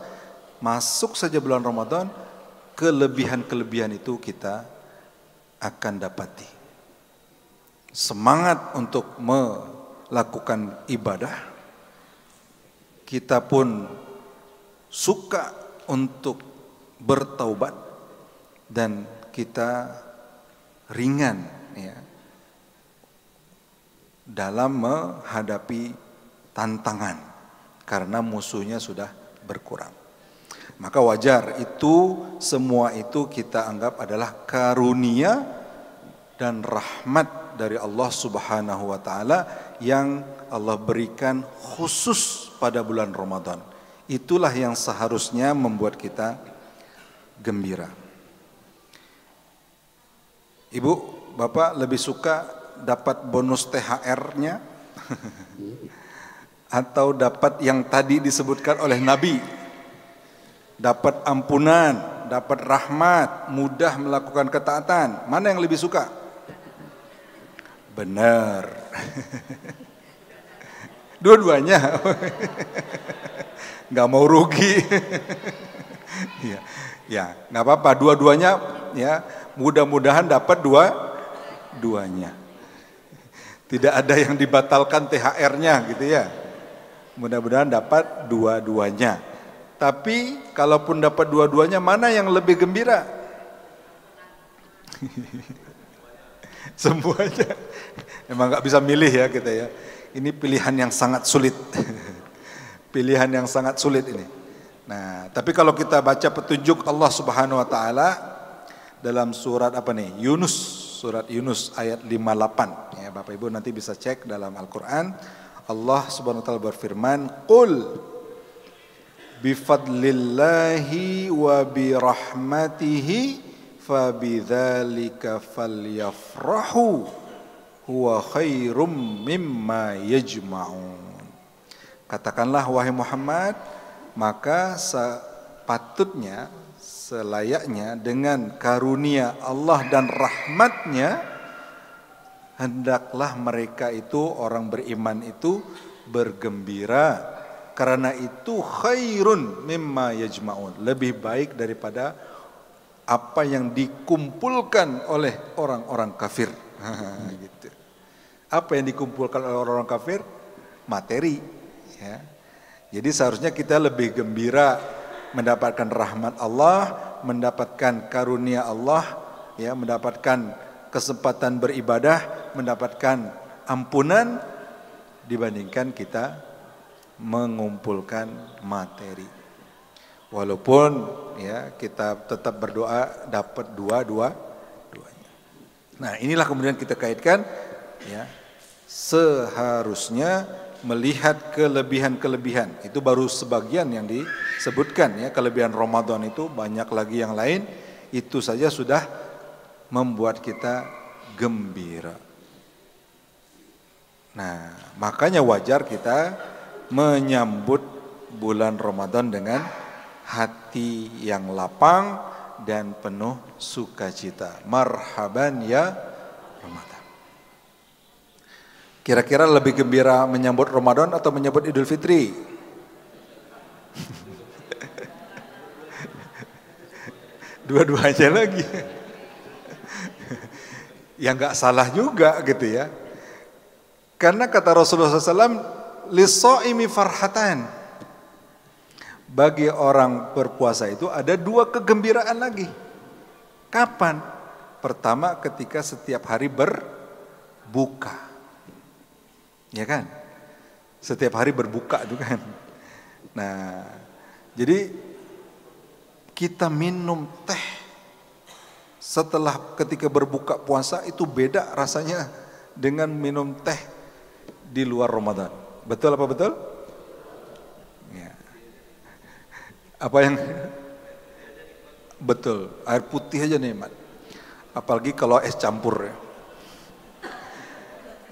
masuk saja bulan Ramadan, kelebihan-kelebihan itu kita akan dapati. Semangat untuk melakukan ibadah, kita pun suka untuk bertaubat, dan kita ringan ya dalam menghadapi tantangan karena musuhnya sudah berkurang. Maka wajar itu, semua itu kita anggap adalah karunia dan rahmat dari Allah Subhanahu wa taala yang Allah berikan khusus pada bulan Ramadan. Itulah yang seharusnya membuat kita gembira. Ibu, Bapak lebih suka dapat bonus THR-nya atau dapat yang tadi disebutkan oleh Nabi? Dapat ampunan, dapat rahmat, mudah melakukan ketaatan. Mana yang lebih suka? Benar. Dua-duanya. Nggak mau rugi. Ya, nggak apa-apa. Dua-duanya, ya, mudah-mudahan dapat dua-duanya. Tidak ada yang dibatalkan THR-nya, gitu ya. Mudah-mudahan dapat dua-duanya. Tapi kalaupun dapat dua-duanya, mana yang lebih gembira? Semuanya. Emang nggak bisa milih ya kita ya. Ini pilihan yang sangat sulit. Pilihan yang sangat sulit ini. Nah, tapi kalau kita baca petunjuk Allah Subhanahu wa taala dalam surat apa nih? Yunus, surat Yunus ayat 58. Ya, Bapak Ibu nanti bisa cek dalam Al-Qur'an. Allah Subhanahu wa taala berfirman, "Qul bifadlillahi wa birahmatihi fabidzalika falyafrahu huwa khairum mimma yajma'un." Katakanlah wahai Muhammad, maka sepatutnya, selayaknya dengan karunia Allah dan rahmatnya, hendaklah mereka itu, orang beriman itu bergembira. Karena itu khairun mimma yajma'un, lebih baik daripada apa yang dikumpulkan oleh orang-orang kafir. Gitu. Apa yang dikumpulkan oleh orang-orang kafir? Materi. Ya. Jadi seharusnya kita lebih gembira mendapatkan rahmat Allah, mendapatkan karunia Allah, ya, mendapatkan kesempatan beribadah, mendapatkan ampunan dibandingkan kita mengumpulkan materi. Walaupun ya kita tetap berdoa dapat duanya. Nah, inilah kemudian kita kaitkan ya, seharusnya melihat kelebihan-kelebihan. Itu baru sebagian yang disebutkan ya, kelebihan Ramadan itu banyak lagi yang lain. Itu saja sudah membuat kita gembira. Nah, makanya wajar kita menyambut bulan Ramadan dengan hati yang lapang dan penuh sukacita. Marhaban ya Ramadan. Kira-kira lebih gembira menyambut Ramadan atau menyambut Idul Fitri? Dua-duanya lagi. Ya nggak salah juga gitu ya. Karena kata Rasulullah SAW, Lis-shaimi farhatan. Bagi orang berpuasa itu ada dua kegembiraan lagi. Kapan? Pertama ketika setiap hari berbuka. Ya kan? Setiap hari berbuka itu kan. Nah, jadi kita minum teh setelah ketika berbuka puasa itu beda rasanya dengan minum teh di luar Ramadan. Betul apa betul? Ya. Apa yang betul? Air putih aja nikmat. Apalagi kalau es campur ya.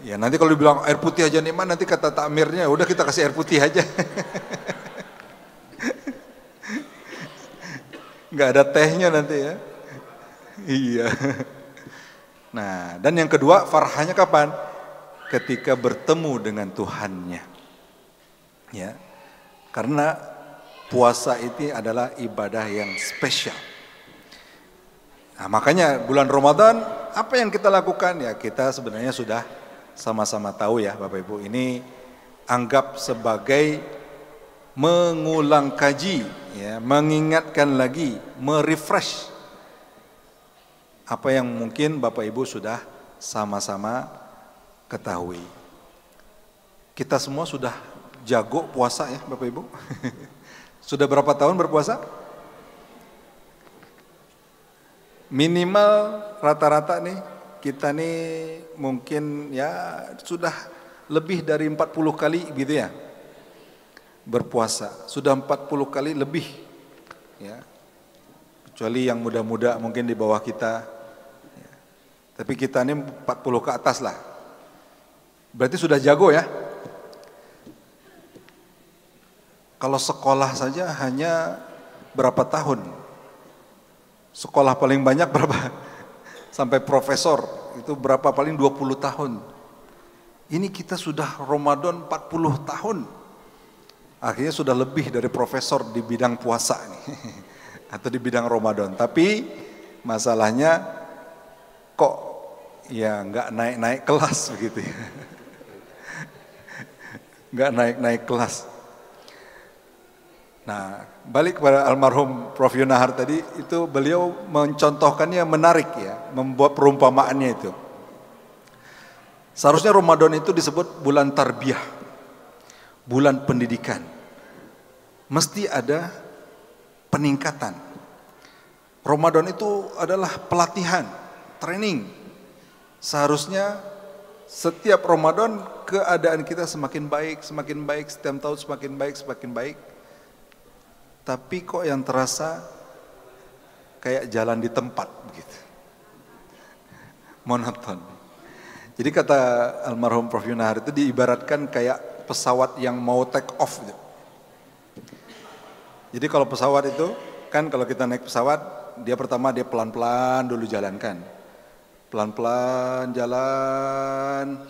Ya nanti kalau dibilang air putih aja nikmat, nanti kata takmirnya udah kita kasih air putih aja. Nggak ada tehnya nanti ya. Iya. Nah, dan yang kedua farhanya kapan? Ketika bertemu dengan Tuhannya. Ya. Karena puasa itu adalah ibadah yang spesial. Nah, makanya bulan Ramadan apa yang kita lakukan ya, kita sebenarnya sudah sama-sama tahu ya Bapak Ibu, ini anggap sebagai mengulang kaji ya, mengingatkan lagi, merefresh apa yang mungkin Bapak Ibu sudah sama-sama ketahui. Kita semua sudah jago puasa ya Bapak Ibu. Sudah berapa tahun berpuasa? Minimal rata-rata nih kita nih mungkin ya sudah lebih dari 40 kali gitu ya berpuasa. Sudah 40 kali lebih ya. Kecuali yang muda-muda mungkin di bawah kita. Ya. Tapi kita nih 40 ke atas lah. Berarti sudah jago ya. Kalau sekolah saja hanya berapa tahun? Sekolah paling banyak berapa? Sampai profesor itu berapa, paling 20 tahun. Ini kita sudah Ramadan 40 tahun. Akhirnya sudah lebih dari profesor di bidang puasa nih. Atau di bidang Ramadan. Tapi masalahnya kok ya nggak naik-naik kelas begitu ya. Nggak naik-naik kelas. Nah, balik kepada almarhum Prof. Yunahar tadi, itu beliau mencontohkannya menarik ya, membuat perumpamaannya itu. Seharusnya Ramadan itu disebut bulan tarbiyah, bulan pendidikan. Mesti ada peningkatan. Ramadan itu adalah pelatihan, training. Seharusnya setiap Ramadan keadaan kita semakin baik, setiap tahun semakin baik. Tapi kok yang terasa kayak jalan di tempat begitu. Monoton. Jadi kata almarhum Prof. Yunahar itu diibaratkan kayak pesawat yang mau take off gitu. Jadi kalau pesawat itu kan kalau kita naik pesawat, dia pertama dia pelan-pelan dulu jalankan. Pelan-pelan jalan.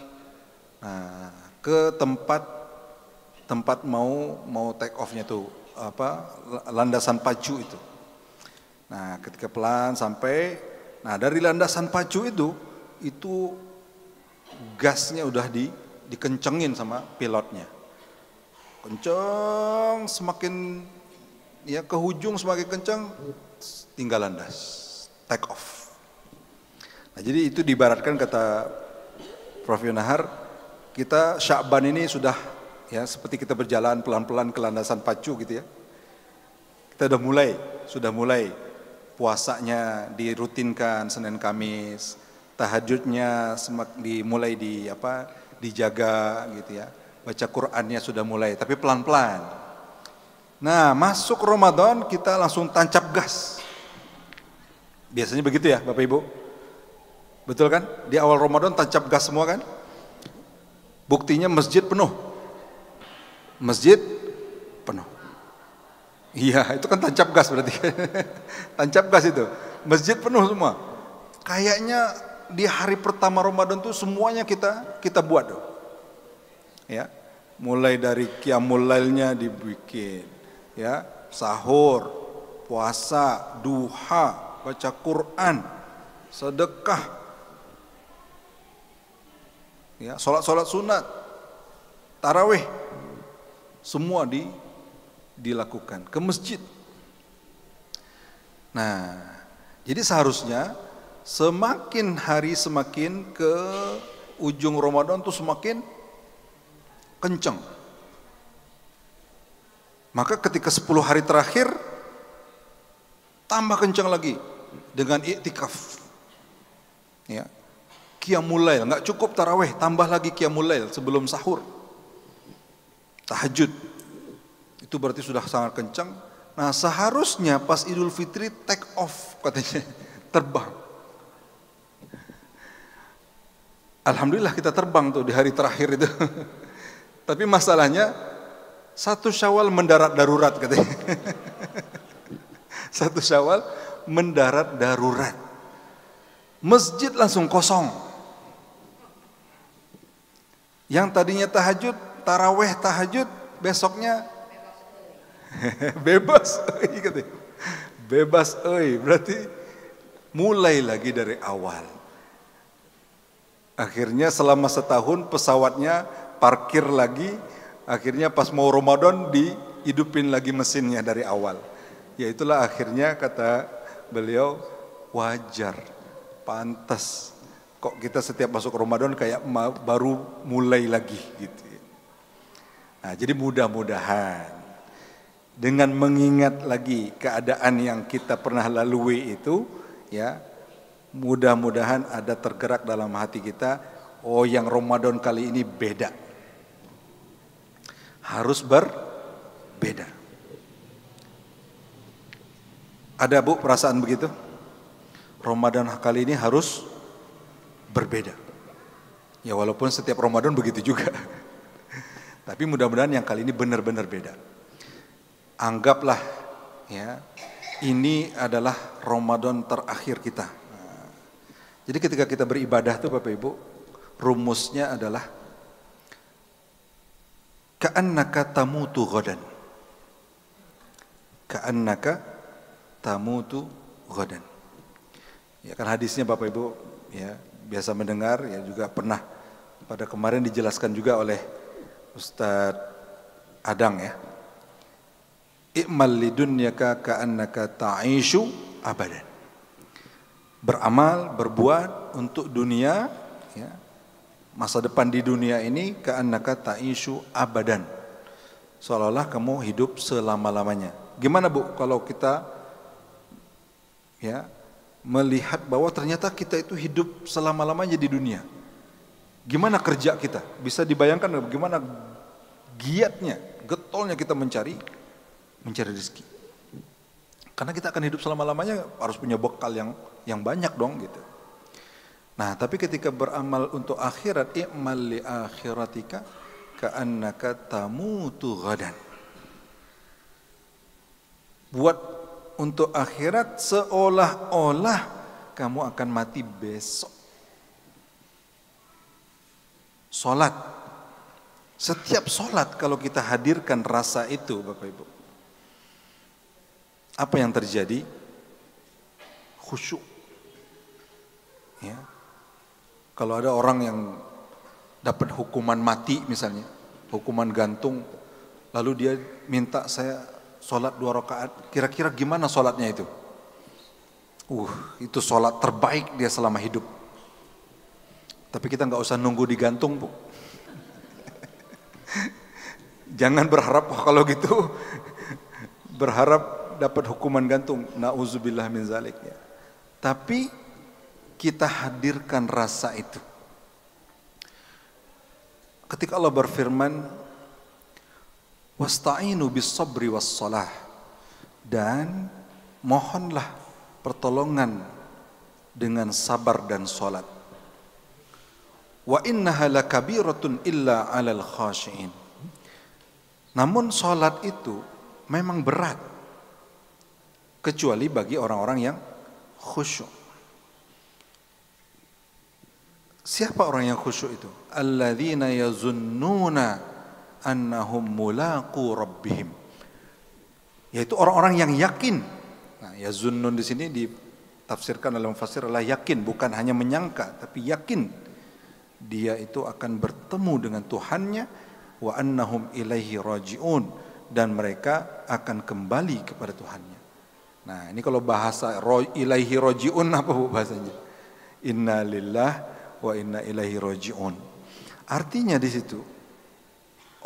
Nah, ke tempat mau take off-nya tuh. Landasan pacu itu. Nah, ketika pelan sampai, nah dari landasan pacu itu gasnya udah dikencengin sama pilotnya. Kenceng, semakin ya ke ujung semakin kenceng, tinggal landas, take off. Nah, jadi itu diibaratkan kata Prof. Yunahar, kita Sya'ban ini sudah ya seperti kita berjalan pelan-pelan ke landasan pacu gitu ya. Kita sudah mulai puasanya dirutinkan Senin Kamis, tahajudnya dimulai dijaga gitu ya. Baca Qur'annya sudah mulai, tapi pelan-pelan. Nah, masuk Ramadan kita langsung tancap gas. Biasanya begitu ya Bapak Ibu? Betul kan? Di awal Ramadan tancap gas semua kan? Buktinya masjid penuh. Masjid penuh. Iya, itu kan tancap gas berarti. Tancap gas itu. Masjid penuh semua. Kayaknya di hari pertama Ramadan tuh semuanya kita buat tuh. Ya. Mulai dari qiyamul lailnya dibikin, ya, sahur, puasa, duha, baca Quran, sedekah. Ya, salat sunat, tarawih. Semua dilakukan ke masjid. Nah, jadi seharusnya semakin hari semakin ke ujung Ramadan tuh semakin kencang. Maka ketika 10 hari terakhir tambah kencang lagi dengan iktikaf. Ya. Qiyamul lail, enggak cukup tarawih, tambah lagi qiyamul lail sebelum sahur. Tahajud. Itu berarti sudah sangat kencang. Nah, seharusnya pas Idul Fitri take off katanya, terbang. Alhamdulillah kita terbang tuh di hari terakhir itu. Tapi masalahnya 1 Syawal mendarat darurat katanya. 1 Syawal mendarat darurat. Masjid langsung kosong. Yang tadinya tahajud, taraweh tahajud, besoknya bebas. Bebas, berarti mulai lagi dari awal. Akhirnya selama setahun pesawatnya parkir lagi, akhirnya pas mau Ramadan dihidupin lagi mesinnya dari awal. Ya itulah akhirnya kata beliau, wajar, pantas kok kita setiap masuk Ramadan kayak baru mulai lagi gitu. Nah, jadi mudah-mudahan dengan mengingat lagi keadaan yang kita pernah lalui itu, ya, mudah-mudahan ada tergerak dalam hati kita, oh yang Ramadan kali ini beda. Harus berbeda. Ada Bu perasaan begitu? Ramadan kali ini harus berbeda. Ya walaupun setiap Ramadan begitu juga. Tapi mudah-mudahan yang kali ini benar-benar beda. Anggaplah ya, ini adalah Ramadan terakhir kita. Nah, jadi ketika kita beribadah tuh Bapak Ibu, rumusnya adalah ka'annaka tamutu ghadan. Ka'annaka tamutu ghadan. Ya kan hadisnya Bapak Ibu ya biasa mendengar, ya juga pernah pada kemarin dijelaskan juga oleh Ustadz Adang ya. I'mal lidunyaka ka'annaka ta'ishu abadan. Beramal, berbuat untuk dunia ya, masa depan di dunia ini ka'annaka ta'ishu abadan. Seolah-olah kamu hidup selama-lamanya. Gimana Bu kalau kita ya melihat bahwa ternyata kita itu hidup selama-lamanya di dunia? Gimana kerja kita? Bisa dibayangkan bagaimana giatnya, getolnya kita mencari rezeki. Karena kita akan hidup selama-lamanya harus punya bekal yang banyak dong gitu. Nah, tapi ketika beramal untuk akhirat, i'mal li akhiratika ka'annaka tamutu ghadan. Buat untuk akhirat seolah-olah kamu akan mati besok. Salat. Setiap salat kalau kita hadirkan rasa itu Bapak Ibu, apa yang terjadi? Khusyuk. Ya. Kalau ada orang yang dapat hukuman mati misalnya, hukuman gantung, lalu dia minta saya sholat 2 rakaat, kira-kira gimana sholatnya itu? Itu sholat terbaik dia selama hidup. Tapi kita nggak usah nunggu digantung Bu. Jangan berharap kalau gitu, berharap dapat hukuman gantung. Nauzubillah min zalik ya. Tapi kita hadirkan rasa itu. Ketika Allah berfirman, wasta'inu bis sabri was salah, dan mohonlah pertolongan dengan sabar dan salat. Wa innaha lakabiratun illa 'alal khashiin. Namun salat itu memang berat kecuali bagi orang-orang yang khusyuk. Siapa orang yang khusyuk itu? Alladzina yazunnuna annahum mulaqu rabbihim. Yaitu orang-orang yang yakin. Nah, yazunnun di sini ditafsirkan oleh mufassir adalah yakin, bukan hanya menyangka, tapi yakin dia itu akan bertemu dengan Tuhannya, wa annahum ilaihi raji'un, dan mereka akan kembali kepada Tuhannya. Nah, ini kalau bahasa ilaihi raji'un apa Bu bahasanya? Inna lillah wa inna ilaihi raji'un. Artinya di situ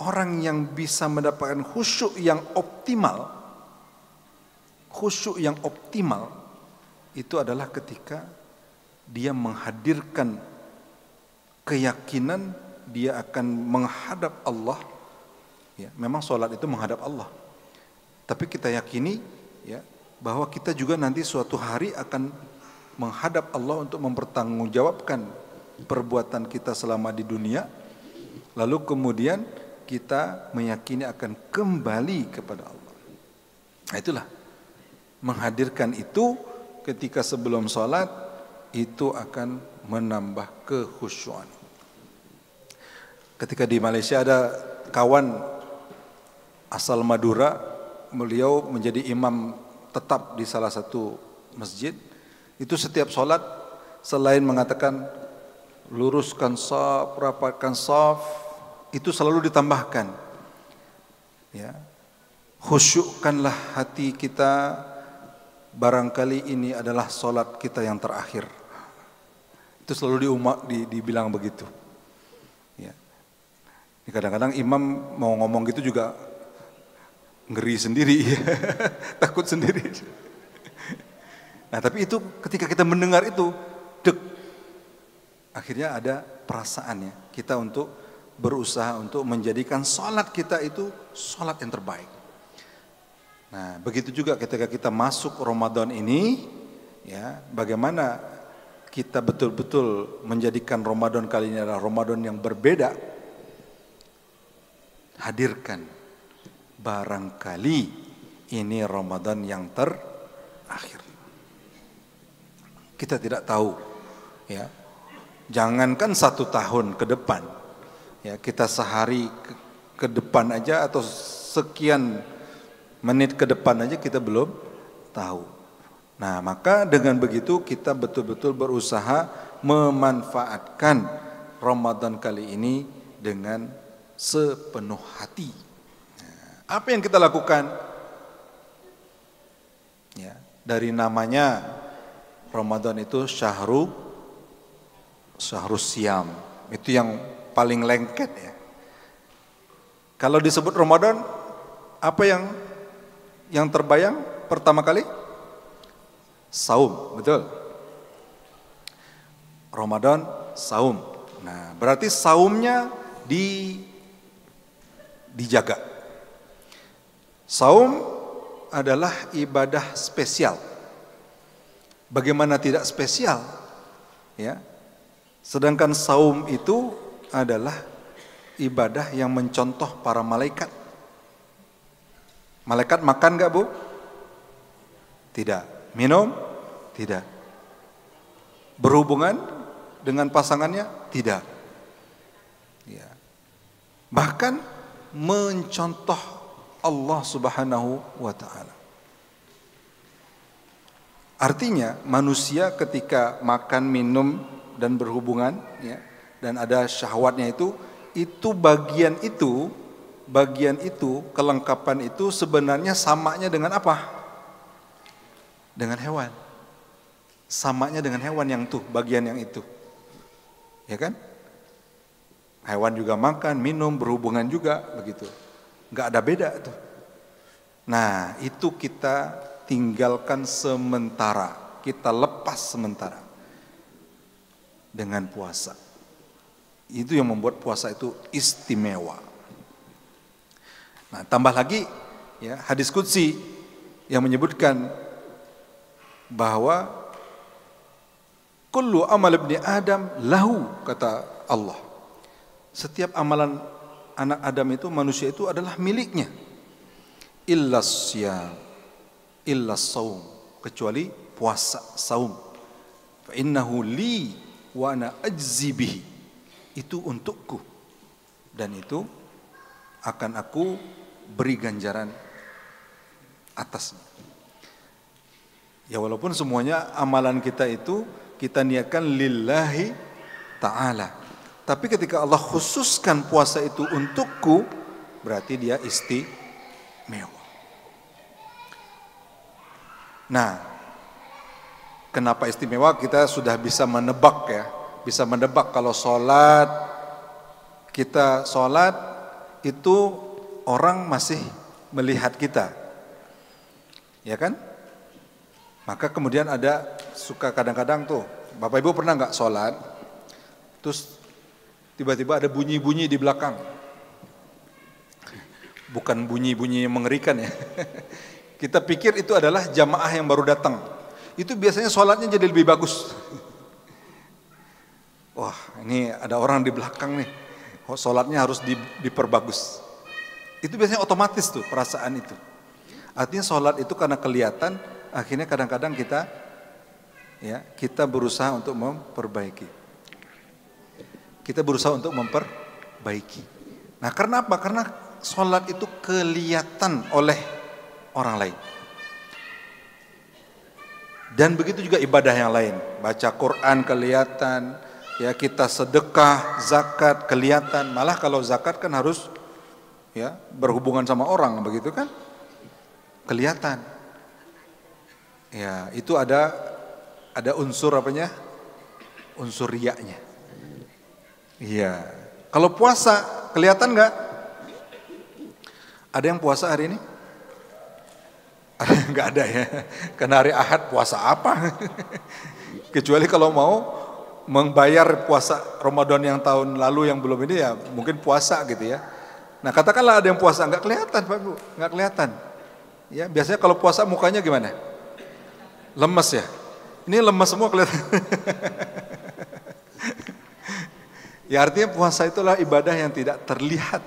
orang yang bisa mendapatkan khusyuk yang optimal, itu adalah ketika dia menghadirkan keyakinan dia akan menghadap Allah. Ya, memang sholat itu menghadap Allah. Tapi kita yakini ya bahwa kita juga nanti suatu hari akan menghadap Allah untuk mempertanggungjawabkan perbuatan kita selama di dunia. Lalu kemudian kita meyakini akan kembali kepada Allah. Nah, itulah menghadirkan itu ketika sebelum sholat itu akan menambah kekhusyuan. Ketika di Malaysia ada kawan asal Madura, beliau menjadi imam tetap di salah satu masjid. Itu setiap sholat selain mengatakan luruskan shaf, rapatkan shaf, itu selalu ditambahkan ya, khusyukkanlah hati kita, barangkali ini adalah sholat kita yang terakhir. Itu selalu dibilang begitu ya. Kadang-kadang imam mau ngomong gitu juga ngeri sendiri, takut sendiri. Nah tapi itu ketika kita mendengar itu, akhirnya ada perasaannya kita untuk berusaha untuk menjadikan sholat kita itu sholat yang terbaik. Nah begitu juga ketika kita masuk Ramadan ini, ya bagaimana kita betul-betul menjadikan Ramadan kali ini adalah Ramadan yang berbeda. Hadirkan barangkali ini Ramadan yang terakhir. Kita tidak tahu, ya. Jangankan 1 tahun ke depan, ya kita sehari ke depan aja atau sekian menit ke depan aja kita belum tahu. Nah maka dengan begitu kita betul-betul berusaha memanfaatkan Ramadan kali ini dengan sepenuh hati. Apa yang kita lakukan? Ya, dari namanya Ramadan itu syahrus siam, itu yang paling lengket ya. Kalau disebut Ramadan, apa yang terbayang pertama kali? Saum, betul. Ramadan, saum. Nah, berarti saumnya dijaga. Saum adalah ibadah spesial. Bagaimana tidak spesial? Ya. Sedangkan saum itu adalah ibadah yang mencontoh para malaikat. Malaikat makan enggak, Bu? Tidak. Minum? Tidak. Berhubungan dengan pasangannya? Tidak. Ya. Bahkan mencontoh Allah Subhanahu wa taala. Artinya manusia ketika makan, minum dan berhubungan, ya, dan ada syahwatnya itu bagian itu kelengkapan itu sebenarnya samanya dengan apa? Dengan hewan. Samanya dengan hewan yang tuh, bagian yang itu. Ya kan? Hewan juga makan, minum, berhubungan juga begitu. Enggak ada beda tuh. Nah, itu kita tinggalkan sementara, kita lepas sementara dengan puasa. Itu yang membuat puasa itu istimewa. Nah, tambah lagi ya, hadis qudsi yang menyebutkan bahwa kullu amal ibni Adam lahu, kata Allah. Setiap amalan anak Adam itu, manusia itu adalah miliknya. Illa siyam, illa saum, kecuali puasa, saum. Fa innahu li wa ana ajzi bihi. Itu untukku dan itu akan aku beri ganjaran atasnya. Ya walaupun semuanya amalan kita itu kita niatkan lillahi ta'ala. Tapi ketika Allah khususkan puasa itu untukku, berarti dia istimewa. Nah, kenapa istimewa? Kita sudah bisa menebak ya. Bisa menebak kalau sholat, kita sholat itu orang masih melihat kita. Ya kan? Maka kemudian ada suka kadang-kadang tuh, Bapak Ibu pernah nggak sholat, terus tiba-tiba ada bunyi-bunyi di belakang. Bukan bunyi-bunyi yang mengerikan ya. Kita pikir itu adalah jamaah yang baru datang. Itu biasanya sholatnya jadi lebih bagus. Wah, ini ada orang di belakang nih. Sholatnya harus diperbagus. Itu biasanya otomatis tuh perasaan itu. Artinya sholat itu karena kelihatan, akhirnya kadang-kadang kita berusaha untuk memperbaiki. Kita berusaha untuk memperbaiki. Nah, karena apa? Karena sholat itu kelihatan oleh orang lain. Dan begitu juga ibadah yang lain. Baca Quran kelihatan, ya kita sedekah, zakat kelihatan. Malah kalau zakat kan harus ya berhubungan sama orang, begitu kan? Kelihatan. Ya, itu ada unsur apanya? Unsur riyanya. Iya. Kalau puasa kelihatan nggak? Ada yang puasa hari ini? Nggak ada ya, karena hari Ahad puasa apa? Kecuali kalau mau membayar puasa Ramadan yang tahun lalu yang belum ini ya mungkin puasa gitu ya. Nah katakanlah ada yang puasa nggak kelihatan Pak Bu, nggak kelihatan. Ya biasanya kalau puasa mukanya gimana? Lemes ya. Ini lemes semua kelihatan. Ya artinya puasa itulah ibadah yang tidak terlihat.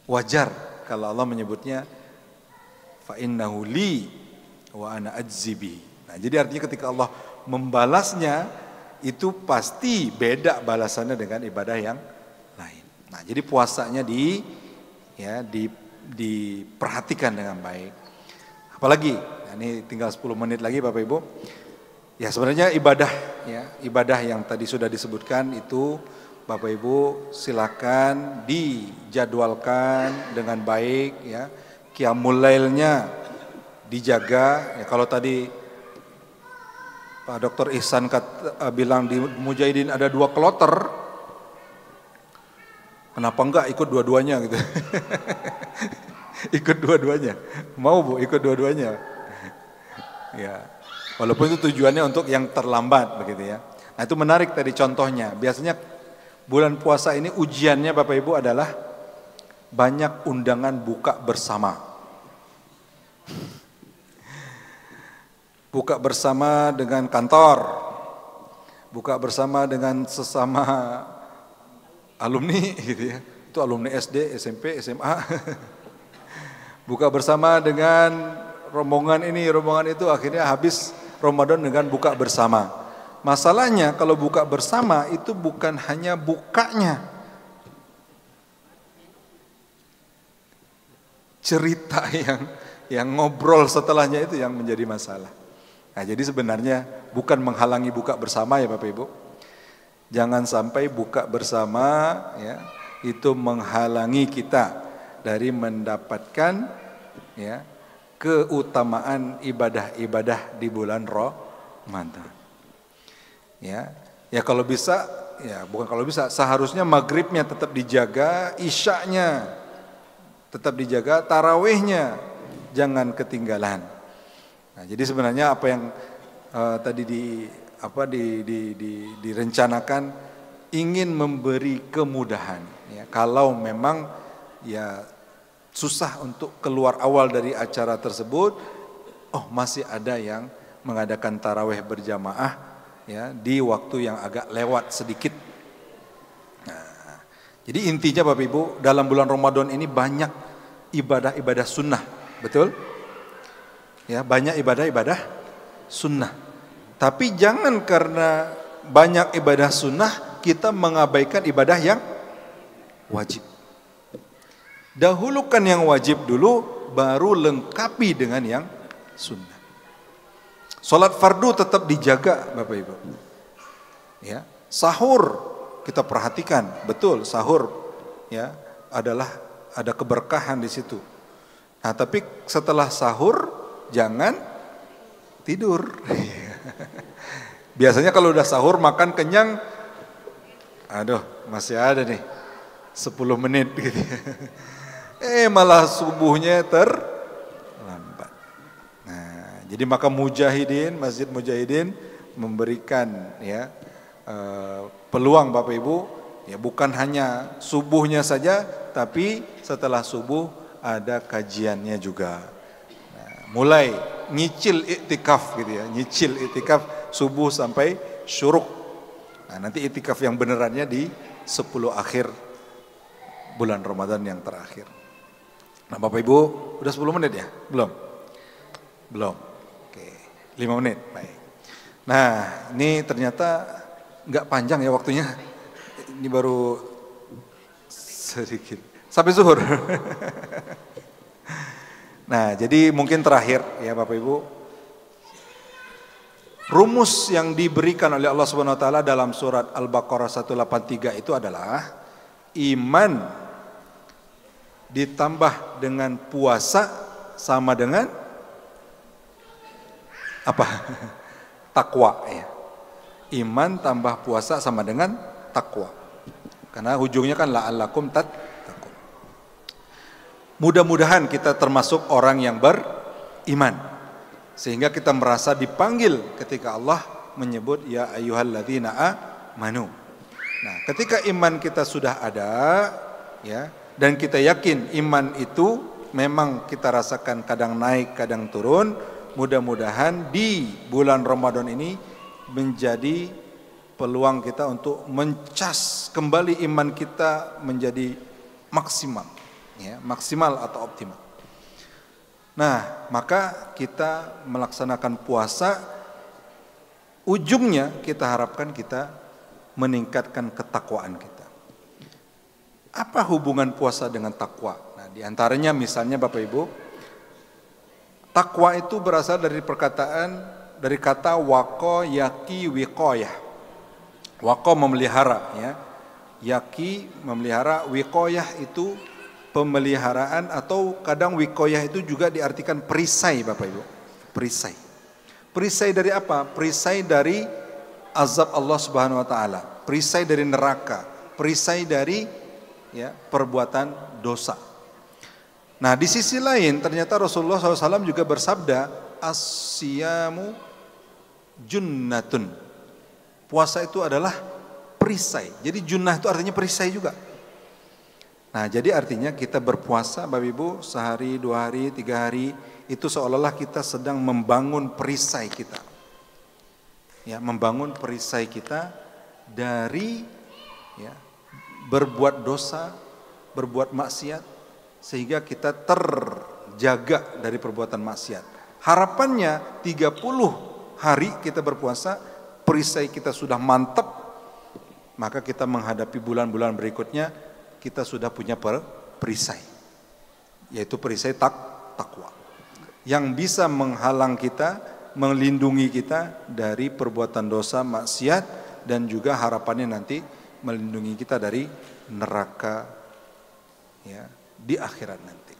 Wajar kalau Allah menyebutnya fa innahu li wa ana ajzi bihi. Nah, jadi artinya ketika Allah membalasnya itu pasti beda balasannya dengan ibadah yang lain. Nah, jadi puasanya diperhatikan dengan baik. Apalagi nah ini tinggal 10 menit lagi Bapak Ibu. Ya sebenarnya ibadah yang tadi sudah disebutkan itu Bapak Ibu silakan dijadwalkan dengan baik ya. Qiyamul lailnya dijaga ya, kalau tadi Pak Dr. Ihsan bilang di Mujahidin ada 2 kloter, kenapa enggak ikut dua-duanya gitu. Ikut dua-duanya, mau Bu ikut dua-duanya ya, walaupun itu tujuannya untuk yang terlambat begitu ya. Nah itu menarik tadi contohnya, biasanya bulan puasa ini ujiannya Bapak Ibu adalah banyak undangan buka bersama. Buka bersama dengan kantor, buka bersama dengan sesama alumni gitu ya. Itu alumni SD, SMP, SMA. Buka bersama dengan rombongan ini, rombongan itu, akhirnya habis Ramadan dengan buka bersama. Masalahnya kalau buka bersama itu bukan hanya bukanya. Cerita yang ngobrol setelahnya itu yang menjadi masalah. Nah, jadi sebenarnya bukan menghalangi buka bersama ya Bapak Ibu. Jangan sampai buka bersama ya itu menghalangi kita dari mendapatkan ya keutamaan ibadah-ibadah di bulan Ramadan. Ya kalau bisa ya bukan kalau bisa, seharusnya maghribnya tetap dijaga, isyanya tetap dijaga, tarawihnya jangan ketinggalan. Nah, jadi sebenarnya apa yang tadi direncanakan ingin memberi kemudahan. Ya, kalau memang ya susah untuk keluar awal dari acara tersebut, masih ada yang mengadakan tarawih berjamaah ya di waktu yang agak lewat sedikit. Nah, jadi intinya Bapak Ibu dalam bulan Ramadan ini banyak ibadah-ibadah sunnah, betul? Ya, banyak ibadah-ibadah sunnah. Tapi jangan karena banyak ibadah sunnah kita mengabaikan ibadah yang wajib. Dahulukan yang wajib dulu, baru lengkapi dengan yang sunnah. Salat fardu tetap dijaga Bapak Ibu. Ya, sahur kita perhatikan, betul sahur ya adalah ada keberkahan di situ. Nah, tapi setelah sahur jangan tidur. Biasanya kalau udah sahur makan kenyang, masih ada nih 10 menit gitu. Malah subuhnya terlambat. Nah, jadi maka Mujahidin, Masjid Mujahidin memberikan ya peluang Bapak Ibu ya bukan hanya subuhnya saja, tapi setelah subuh ada kajiannya juga. Mulai nyicil iktikaf gitu ya, nyicil iktikaf subuh sampai syuruk. Nah, nanti iktikaf yang benerannya di 10 akhir bulan Ramadan yang terakhir. Nah, Bapak Ibu, udah 10 menit ya? Belum? Belum. Oke, 5 menit. Baik. Nah, ini ternyata nggak panjang ya waktunya. Ini baru sedikit. Sampai zuhur. Nah, jadi mungkin terakhir ya Bapak Ibu, rumus yang diberikan oleh Allah Subhanahu wa taala dalam surat Al-Baqarah 183 itu adalah iman ditambah dengan puasa sama dengan apa? Takwa ya. Iman tambah puasa sama dengan takwa. Karena ujungnya kan la'allakum tattaqun. Mudah-mudahan kita termasuk orang yang beriman. Sehingga kita merasa dipanggil ketika Allah menyebut ya ayyuhalladzina amanu. Nah, ketika iman kita sudah ada, ya, dan kita yakin iman itu memang kita rasakan kadang naik, kadang turun, mudah-mudahan di bulan Ramadan ini menjadi peluang kita untuk mencas kembali iman kita menjadi maksimal, ya, maksimal atau optimal. Nah, maka kita melaksanakan puasa, ujungnya kita harapkan kita meningkatkan ketakwaan kita. Apa hubungan puasa dengan takwa? Nah, diantaranya misalnya Bapak Ibu, takwa itu berasal dari dari kata waqo yaqi wiqoyah. Waqo memelihara, ya. Yaqi memelihara, wiqoyah itu pemeliharaan, atau kadang wiqoyah itu juga diartikan perisai Bapak Ibu. Perisai. Perisai dari apa? Perisai dari azab Allah Subhanahu wa taala, perisai dari neraka, perisai dari, ya, perbuatan dosa. Nah, di sisi lain ternyata Rasulullah SAW juga bersabda, as-siyamu junnatun. Puasa itu adalah perisai. Jadi junnah itu artinya perisai juga. Nah, jadi artinya kita berpuasa Bapak Ibu sehari, 2 hari, 3 hari, itu seolah-olah kita sedang membangun perisai kita. Ya, membangun perisai kita dari, ya, berbuat dosa, berbuat maksiat, sehingga kita terjaga dari perbuatan maksiat. Harapannya 30 hari kita berpuasa, perisai kita sudah mantap, maka kita menghadapi bulan-bulan berikutnya kita sudah punya perisai, yaitu perisai takwa yang bisa menghalang kita, melindungi kita dari perbuatan dosa maksiat, dan juga harapannya nanti melindungi kita dari neraka, ya, di akhirat nanti.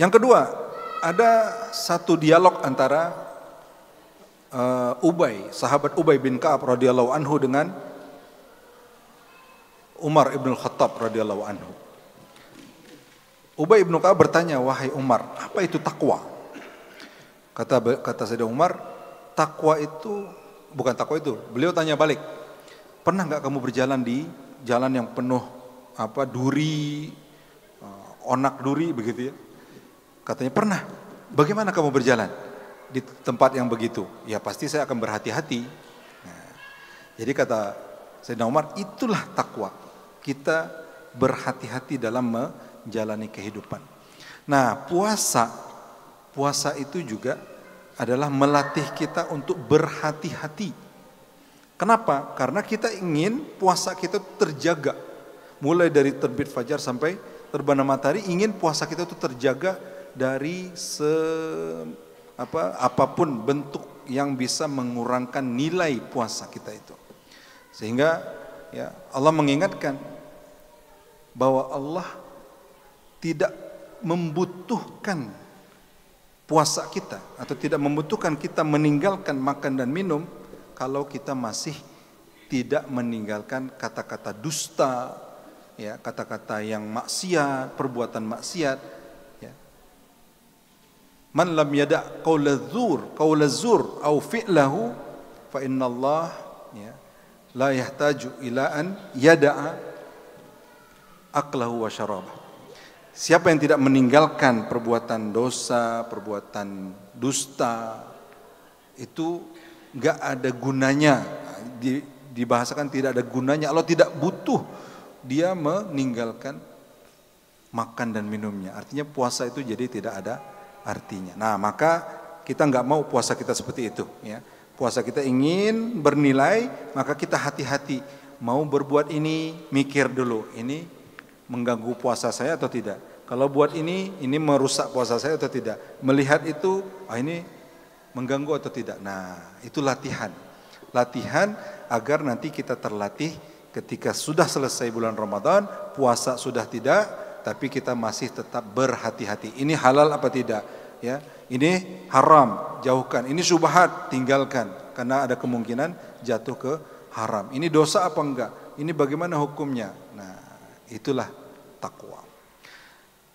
Yang kedua, ada satu dialog antara sahabat Ubay bin Ka'ab radhiyallahu anhu dengan Umar ibn Khattab radhiyallahu anhu. Ubay bin Ka'ab bertanya, wahai Umar, apa itu takwa? Kata Sayyidina Umar, takwa itu bukan takwa itu. Beliau tanya balik, pernah nggak kamu berjalan di jalan yang penuh duri, onak duri begitu ya? Katanya pernah. Bagaimana kamu berjalan di tempat yang begitu? Ya pasti saya akan berhati-hati. Nah, jadi kata Sayyidina Umar, itulah takwa. Kita berhati-hati dalam menjalani kehidupan. Nah, puasa itu juga adalah melatih kita untuk berhati-hati. Kenapa? Karena kita ingin puasa kita terjaga. Mulai dari terbit fajar sampai terbenam matahari, ingin puasa kita itu terjaga dari apapun bentuk yang bisa mengurangkan nilai puasa kita itu. Sehingga, ya, Allah mengingatkan bahwa Allah tidak membutuhkan puasa kita, atau tidak membutuhkan kita meninggalkan makan dan minum kalau kita masih tidak meninggalkan kata-kata dusta, ya, kata-kata yang maksiat, perbuatan maksiat, ya. Man lam yada' qaula zur au fi'lahu fa innallah, ya, la yahtaju ila an yada'a aqlahu wa syarabah. Siapa yang tidak meninggalkan perbuatan dosa, perbuatan dusta, itu enggak ada gunanya. Dibahasakan tidak ada gunanya. Allah tidak butuh dia meninggalkan makan dan minumnya. Artinya puasa itu jadi tidak ada artinya. Nah, maka kita enggak mau puasa kita seperti itu, ya. Puasa kita ingin bernilai, maka kita hati-hati. Mau berbuat ini, mikir dulu, ini mengganggu puasa saya atau tidak. Kalau buat ini merusak puasa saya atau tidak. Melihat itu, ini mengganggu atau tidak. Nah, itu latihan. Latihan agar nanti kita terlatih ketika sudah selesai bulan Ramadan, puasa sudah tidak, tapi kita masih tetap berhati-hati. Ini halal apa tidak? Ya, ini haram, jauhkan. Ini syubhat, tinggalkan. Karena ada kemungkinan jatuh ke haram. Ini dosa apa enggak? ini bagaimana hukumnya? Nah, itulah takwa.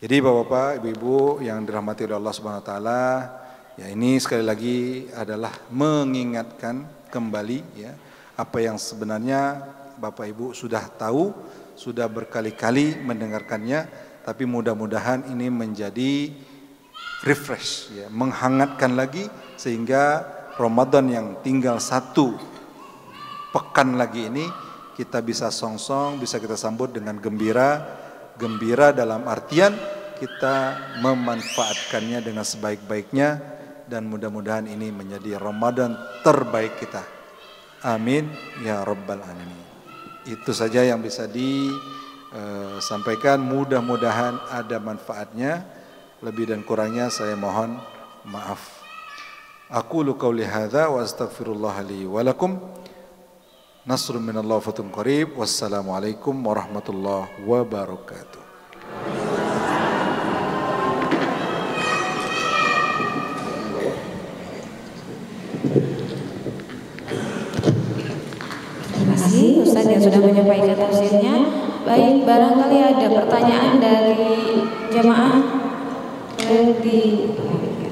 Jadi Bapak-bapak, Ibu-ibu yang dirahmati oleh Allah Subhanahu wa taala, ya ini sekali lagi adalah mengingatkan kembali ya apa yang sebenarnya Bapak Ibu sudah tahu, sudah berkali-kali mendengarkannya, tapi mudah-mudahan ini menjadi refresh ya, menghangatkan lagi sehingga Ramadan yang tinggal 1 pekan lagi ini kita bisa songsong, bisa kita sambut dengan gembira. Gembira dalam artian kita memanfaatkannya dengan sebaik-baiknya dan mudah-mudahan ini menjadi Ramadan terbaik kita. Amin ya rabbal alamin. Itu saja yang bisa disampaikan, mudah-mudahan ada manfaatnya. Lebih dan kurangnya saya mohon maaf. Aqulu qauli hadza wa astaghfirullah li wa lakum. Nasrun minallah fatun qarib. Wassalamualaikum warahmatullahi wabarakatuh. Terima kasih Ustaz yang sudah menyampaikan tafsirnya. Baik, barangkali ada pertanyaan dari jamaah.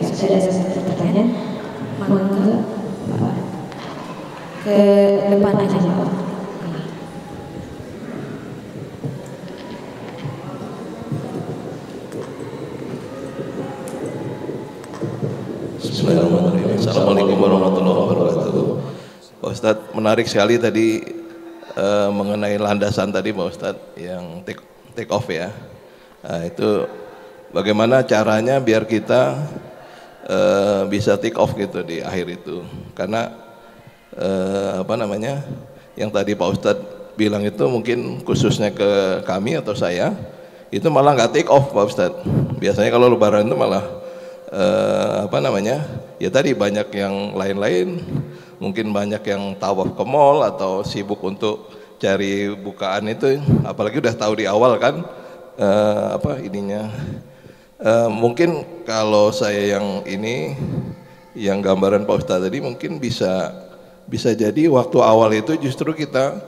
Sudah ada satu pertanyaan. Mangga ke depan aja Pak. Bismillahirrahmanirrahim. Assalamualaikum warahmatullahi wabarakatuh. Pak Ustadz, menarik sekali tadi mengenai landasan tadi Pak Ustadz yang take off ya. Nah, itu bagaimana caranya biar kita bisa take off gitu di akhir itu. Karena yang tadi Pak Ustadz bilang itu mungkin khususnya ke kami atau saya itu malah nggak take off Pak Ustadz. Biasanya kalau lebaran itu malah ya tadi banyak yang lain-lain, mungkin banyak yang tawaf ke mall atau sibuk untuk cari bukaan itu, apalagi udah tahu di awal kan mungkin kalau saya yang gambaran Pak Ustadz tadi mungkin bisa jadi waktu awal itu justru kita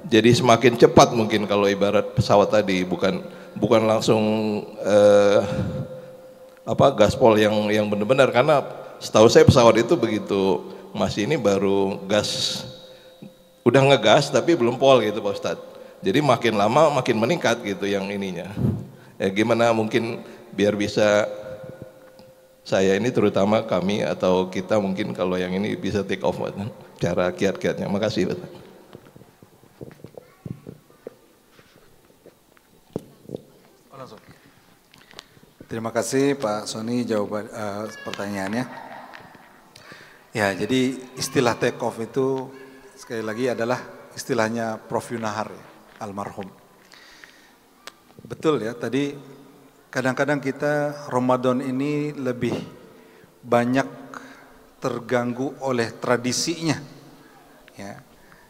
jadi semakin cepat mungkin kalau ibarat pesawat tadi, bukan langsung gaspol yang benar-benar, karena setahu saya pesawat itu begitu masih ini baru gas, udah ngegas tapi belum pol gitu Pak Ustadz. Jadi makin lama makin meningkat gitu yang ininya. Gimana mungkin biar bisa saya ini terutama kami atau kita mungkin kalau yang ini bisa take off cara kiat-kiatnya. Makasih Pak. Terima kasih Pak Sony jawaban pertanyaannya. Ya, jadi istilah take off itu sekali lagi adalah istilahnya Prof Yunahar ya, almarhum. Betul ya, tadi kadang-kadang kita Ramadan ini lebih banyak terganggu oleh tradisinya ya,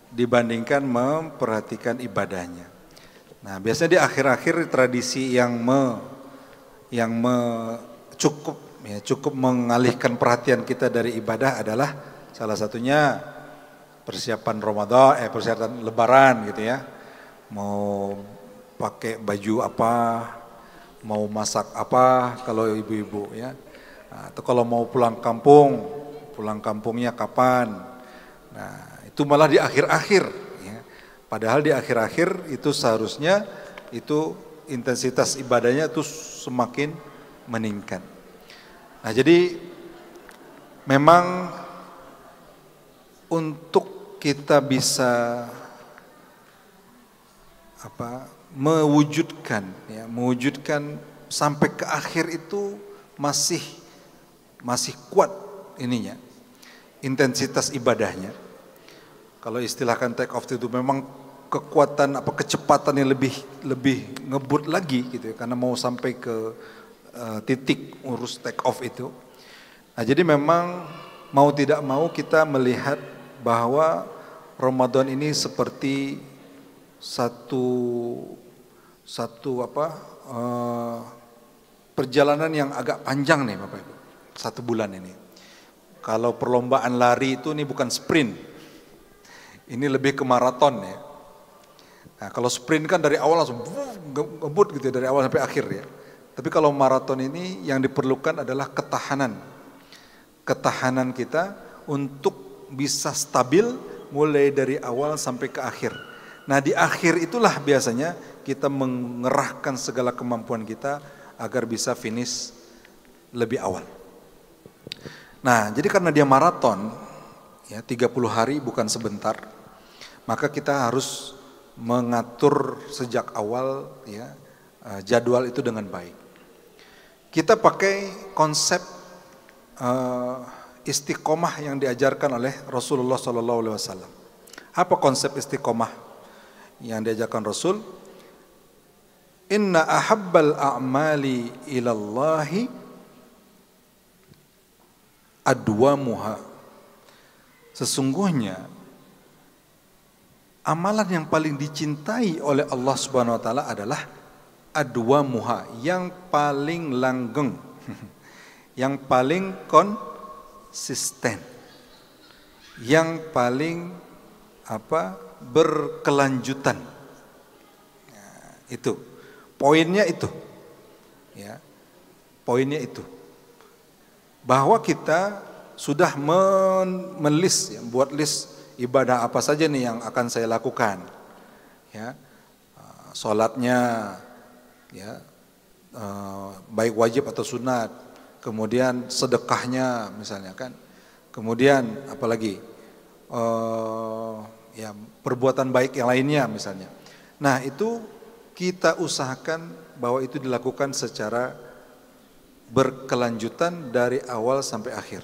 dibandingkan memperhatikan ibadahnya. Nah, biasanya di akhir-akhir tradisi yang cukup mengalihkan perhatian kita dari ibadah adalah salah satunya persiapan Ramadan, persiapan Lebaran gitu ya. Mau pakai baju apa, mau masak apa kalau ibu-ibu ya. Atau kalau mau pulang kampungnya kapan. Nah, itu malah di akhir-akhir ya. Padahal di akhir-akhir itu seharusnya itu intensitas ibadahnya itu semakin meningkat. Nah, jadi memang untuk kita bisa mewujudkan sampai ke akhir itu masih kuat ininya intensitas ibadahnya. Kalau istilahkan take off itu memang kekuatan kecepatan yang lebih ngebut lagi gitu ya, karena mau sampai ke titik urus take off itu. Nah, jadi memang mau tidak mau kita melihat bahwa Ramadan ini seperti satu perjalanan yang agak panjang nih Bapak Ibu. 1 bulan ini. Kalau perlombaan lari itu ini bukan sprint. Ini lebih ke maraton ya. Nah, kalau sprint kan dari awal langsung ngebut gitu ya, dari awal sampai akhir ya. Tapi kalau maraton ini yang diperlukan adalah ketahanan. Ketahanan kita untuk bisa stabil mulai dari awal sampai ke akhir. Nah, di akhir itulah biasanya kita mengerahkan segala kemampuan kita agar bisa finish lebih awal. Nah, jadi karena dia maraton ya 30 hari bukan sebentar, maka kita harus mengatur sejak awal ya jadwal itu dengan baik. Kita pakai konsep istiqomah yang diajarkan oleh Rasulullah SAW. Apa konsep istiqomah yang diajarkan Rasul? Inna ahabbal a'mali ilallahi adwamuha. Sesungguhnya amalan yang paling dicintai oleh Allah Subhanahu wa taala adalah adwamuha, yang paling langgeng, yang paling konsisten, yang paling berkelanjutan. Nah, itu poinnya itu, ya, poinnya itu, bahwa kita sudah menulis, ya, buat list ibadah apa saja nih yang akan saya lakukan, ya, sholatnya, ya, baik wajib atau sunat, kemudian sedekahnya misalnya kan, kemudian apalagi ya perbuatan baik yang lainnya misalnya. Nah itu kita usahakan bahwa itu dilakukan secara berkelanjutan dari awal sampai akhir.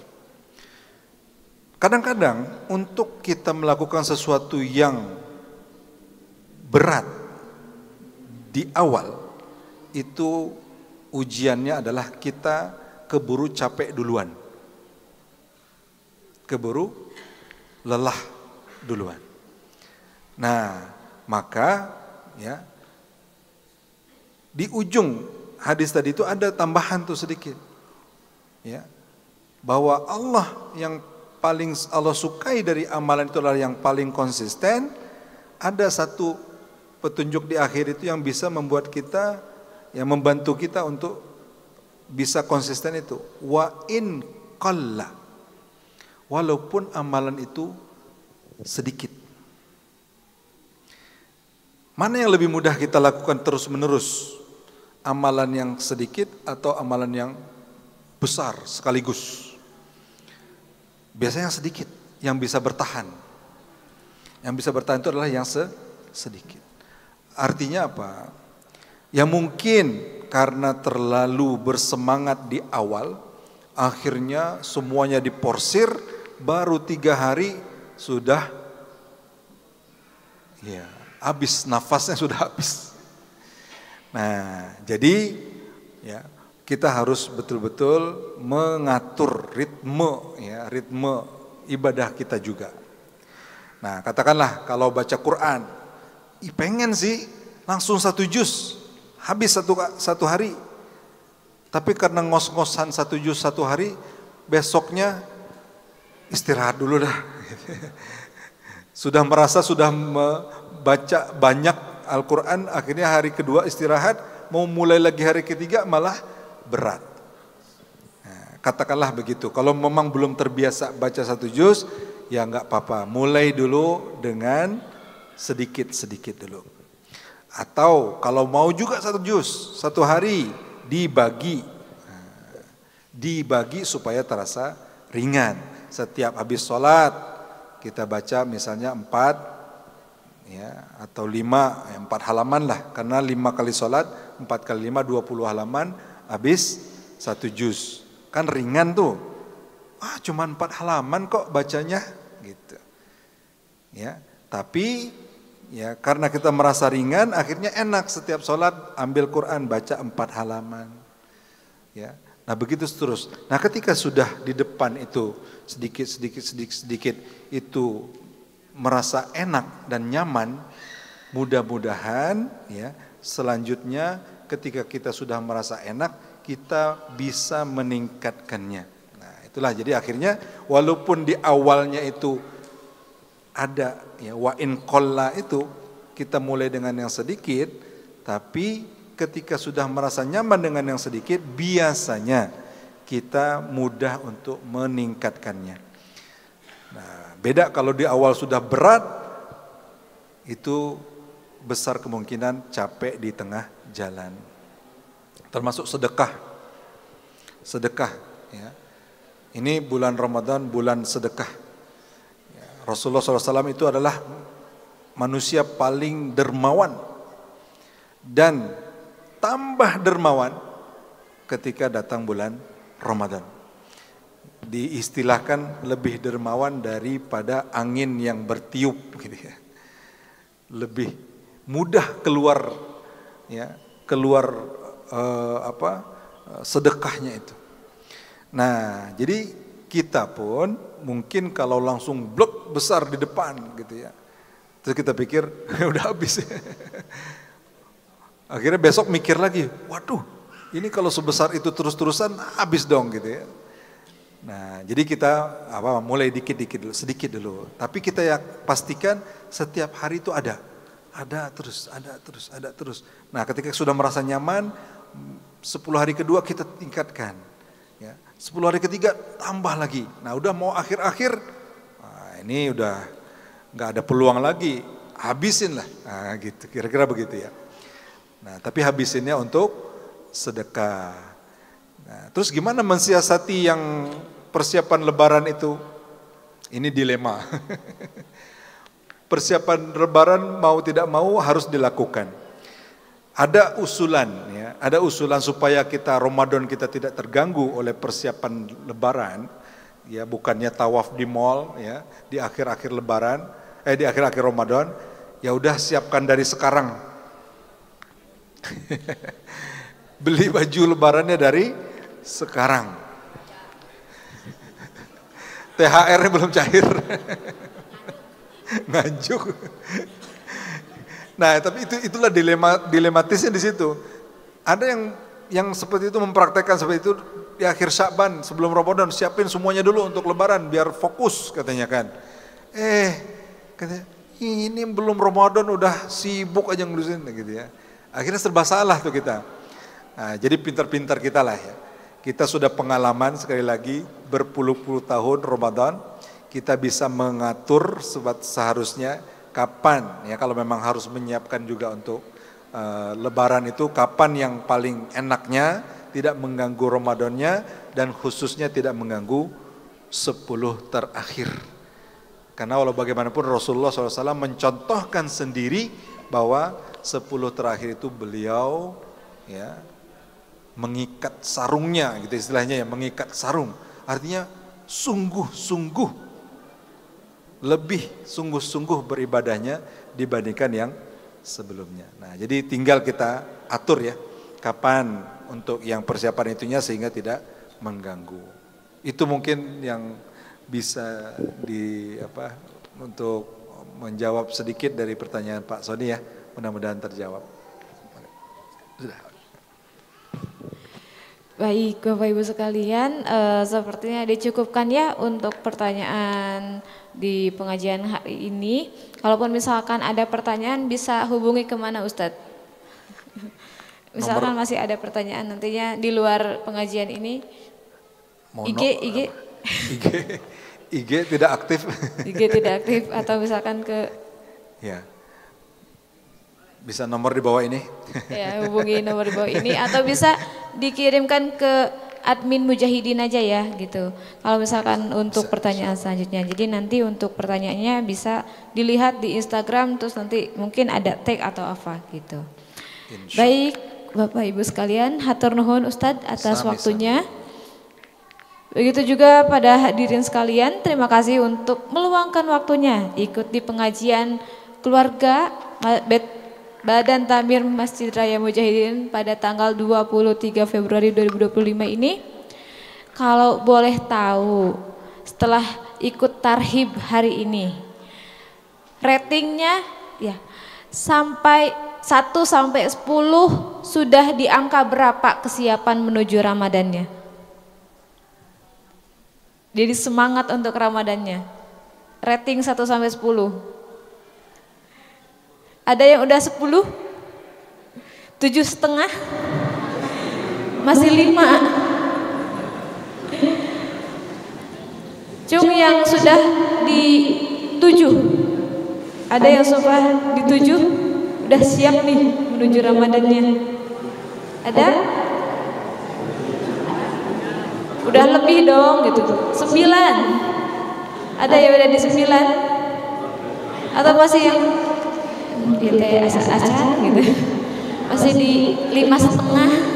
Kadang-kadang untuk kita melakukan sesuatu yang berat di awal, itu ujiannya adalah kita keburu capek duluan, keburu lelah duluan. Nah, maka ya di ujung hadis tadi itu ada tambahan tuh sedikit, ya, bahwa Allah yang paling Allah sukai dari amalan itu adalah yang paling konsisten. Ada satu petunjuk di akhir itu yang bisa membuat kita, yang membantu kita untuk bisa konsisten itu. Wa in qalla, walaupun amalan itu sedikit. Mana yang lebih mudah kita lakukan terus menerus? Amalan yang sedikit atau amalan yang besar sekaligus? Biasanya yang sedikit, yang bisa bertahan. Yang bisa bertahan itu adalah yang sedikit. Artinya apa? Ya mungkin karena terlalu bersemangat di awal, akhirnya semuanya diporsir, baru 3 hari sudah ya habis, nafasnya sudah habis. Nah, jadi ya kita harus betul-betul mengatur ritme, ya, ritme ibadah kita juga. Nah, katakanlah kalau baca Quran, pengen sih langsung 1 juz, habis satu hari. Tapi karena ngos-ngosan 1 juz 1 hari, besoknya istirahat dulu dah. Sudah merasa sudah membaca banyak Al-Quran, akhirnya hari kedua istirahat, mau mulai lagi hari ketiga malah berat. Nah, katakanlah begitu. Kalau memang belum terbiasa baca 1 juz, ya enggak apa-apa. Mulai dulu dengan sedikit-sedikit dulu. Atau kalau mau juga 1 juz, 1 hari dibagi. Nah, dibagi supaya terasa ringan. Setiap habis sholat kita baca misalnya 4 ya, atau 5, 4 halaman lah. Karena 5 kali sholat, 4 kali 5, 20 halaman. Habis 1 juz, kan ringan tuh. Cuma 4 halaman kok bacanya, gitu. Ya, tapi ya karena kita merasa ringan, akhirnya enak setiap sholat ambil Quran baca 4 halaman. Ya, nah begitu terus. Nah ketika sudah di depan itu sedikit itu merasa enak dan nyaman, mudah-mudahan ya selanjutnya ketika kita sudah merasa enak, kita bisa meningkatkannya. Nah itulah, jadi akhirnya walaupun di awalnya itu ada ya, wa in qalla itu kita mulai dengan yang sedikit, tapi ketika sudah merasa nyaman dengan yang sedikit, biasanya kita mudah untuk meningkatkannya. Nah, beda kalau di awal sudah berat, itu besar kemungkinan capek di tengah jalan. Termasuk sedekah. Sedekah ya. Ini bulan Ramadan, bulan sedekah. Ya, Rasulullah SAW itu adalah manusia paling dermawan dan tambah dermawan ketika datang bulan Ramadan. Diistilahkan lebih dermawan daripada angin yang bertiup gitu ya. Lebih mudah keluar ya, keluar sedekahnya itu. Nah, jadi kita pun mungkin kalau langsung blok besar di depan gitu ya, terus kita pikir udah habis. Akhirnya besok mikir lagi, waduh, ini kalau sebesar itu terus-terusan habis dong gitu ya. Nah, jadi kita mulai dikit-dikit dulu, sedikit dulu. Tapi kita ya pastikan setiap hari itu ada terus. Nah, ketika sudah merasa nyaman, 10 hari kedua kita tingkatkan. Ya, 10 hari ketiga tambah lagi. Nah, udah mau akhir-akhir, ini udah nggak ada peluang lagi, habisin lah. Nah, gitu, kira-kira begitu ya. Nah, tapi habisinnya untuk sedekah. Nah, terus gimana mensiasati yang persiapan lebaran itu? Ini dilema. Persiapan lebaran mau tidak mau harus dilakukan. Ada usulan ya, ada usulan supaya kita Ramadan kita tidak terganggu oleh persiapan lebaran. Ya, bukannya tawaf di mall ya, di akhir-akhir lebaran, di akhir-akhir Ramadan, ya udah siapkan dari sekarang. Beli baju lebarannya dari sekarang. THR-nya belum cair. Nganjuk. Nah, tapi itulah dilematisnya di situ. Ada yang seperti itu mempraktekkan seperti itu di akhir Sya'ban sebelum Ramadan, siapin semuanya dulu untuk lebaran biar fokus katanya kan. Katanya ini belum Ramadan udah sibuk aja ngurusin gitu ya. Akhirnya serba salah tuh kita. Nah, jadi pintar-pintar kita lah ya. Kita sudah pengalaman sekali lagi berpuluh-puluh tahun Ramadan, kita bisa mengatur seharusnya kapan ya, kalau memang harus menyiapkan juga untuk lebaran itu kapan yang paling enaknya, tidak mengganggu Ramadannya dan khususnya tidak mengganggu 10 terakhir. Karena walau bagaimanapun Rasulullah SAW mencontohkan sendiri bahwa 10 terakhir itu beliau ya mengikat sarungnya gitu istilahnya ya, mengikat sarung. Artinya sungguh-sungguh, lebih sungguh-sungguh beribadahnya dibandingkan yang sebelumnya. Nah, jadi tinggal kita atur ya kapan untuk yang persiapan itunya sehingga tidak mengganggu. Itu mungkin yang bisa untuk menjawab sedikit dari pertanyaan Pak Sony ya. Mudah-mudahan terjawab. Sudah. Baik Bapak Ibu sekalian, sepertinya dicukupkan ya untuk pertanyaan di pengajian hari ini. Kalaupun misalkan ada pertanyaan bisa hubungi kemana Ustadz? Misalkan masih ada pertanyaan nantinya di luar pengajian ini. IG tidak aktif. IG tidak aktif atau misalkan ke ya. Bisa nomor di bawah ini. Ya, hubungi nomor di bawah ini atau bisa dikirimkan ke admin Mujahidin aja ya gitu. Kalau misalkan untuk pertanyaan selanjutnya. Jadi nanti untuk pertanyaannya bisa dilihat di Instagram terus nanti mungkin ada tag atau apa gitu. Baik Bapak Ibu sekalian, hatur nuhun Ustadz atas waktunya. Begitu juga pada hadirin sekalian, terima kasih untuk meluangkan waktunya ikut di pengajian keluarga Badan Takmir Masjid Raya Mujahidin pada tanggal 23 Februari 2025 ini. Kalau boleh tahu, setelah ikut tarhib hari ini, ratingnya ya sampai 1 sampai 10 sudah di angka berapa kesiapan menuju Ramadannya? Jadi semangat untuk Ramadannya. Rating 1 sampai 10. Ada yang udah 10? 7,5? Masih 5? Cung yang sudah di 7? Ada yang sudah di 7? Udah siap nih menuju Ramadannya? Ada? Udah lebih dong gitu. 9? Ada yang udah di 9? Atau masih yang gitu ya, acak-acak gitu? Masih di 5,5?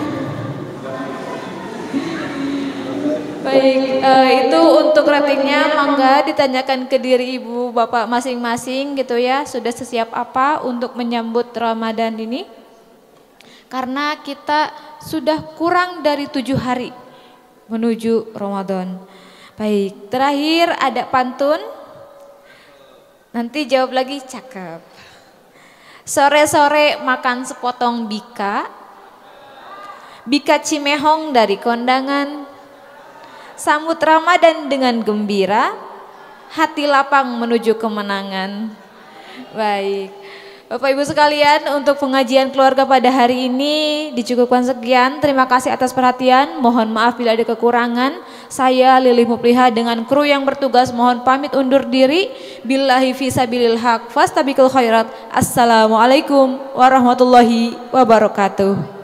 Baik, itu untuk ratingnya. Mangga ditanyakan ke diri ibu bapak masing-masing gitu ya. Sudah sesiap apa untuk menyambut Ramadan ini? Karena kita sudah kurang dari 7 hari menuju Ramadan. Baik, terakhir ada pantun. Nanti jawab lagi, cakep. Sore-sore makan sepotong bika, bika cimehong dari kondangan, sambut Ramadan dengan gembira, hati lapang menuju kemenangan. Baik, Bapak Ibu sekalian, untuk pengajian keluarga pada hari ini dicukupkan sekian. Terima kasih atas perhatian. Mohon maaf bila ada kekurangan. Saya Lili Mupliha dengan kru yang bertugas mohon pamit undur diri. Billahi fisabilil haq fastabiqul khairat. Assalamualaikum warahmatullahi wabarakatuh.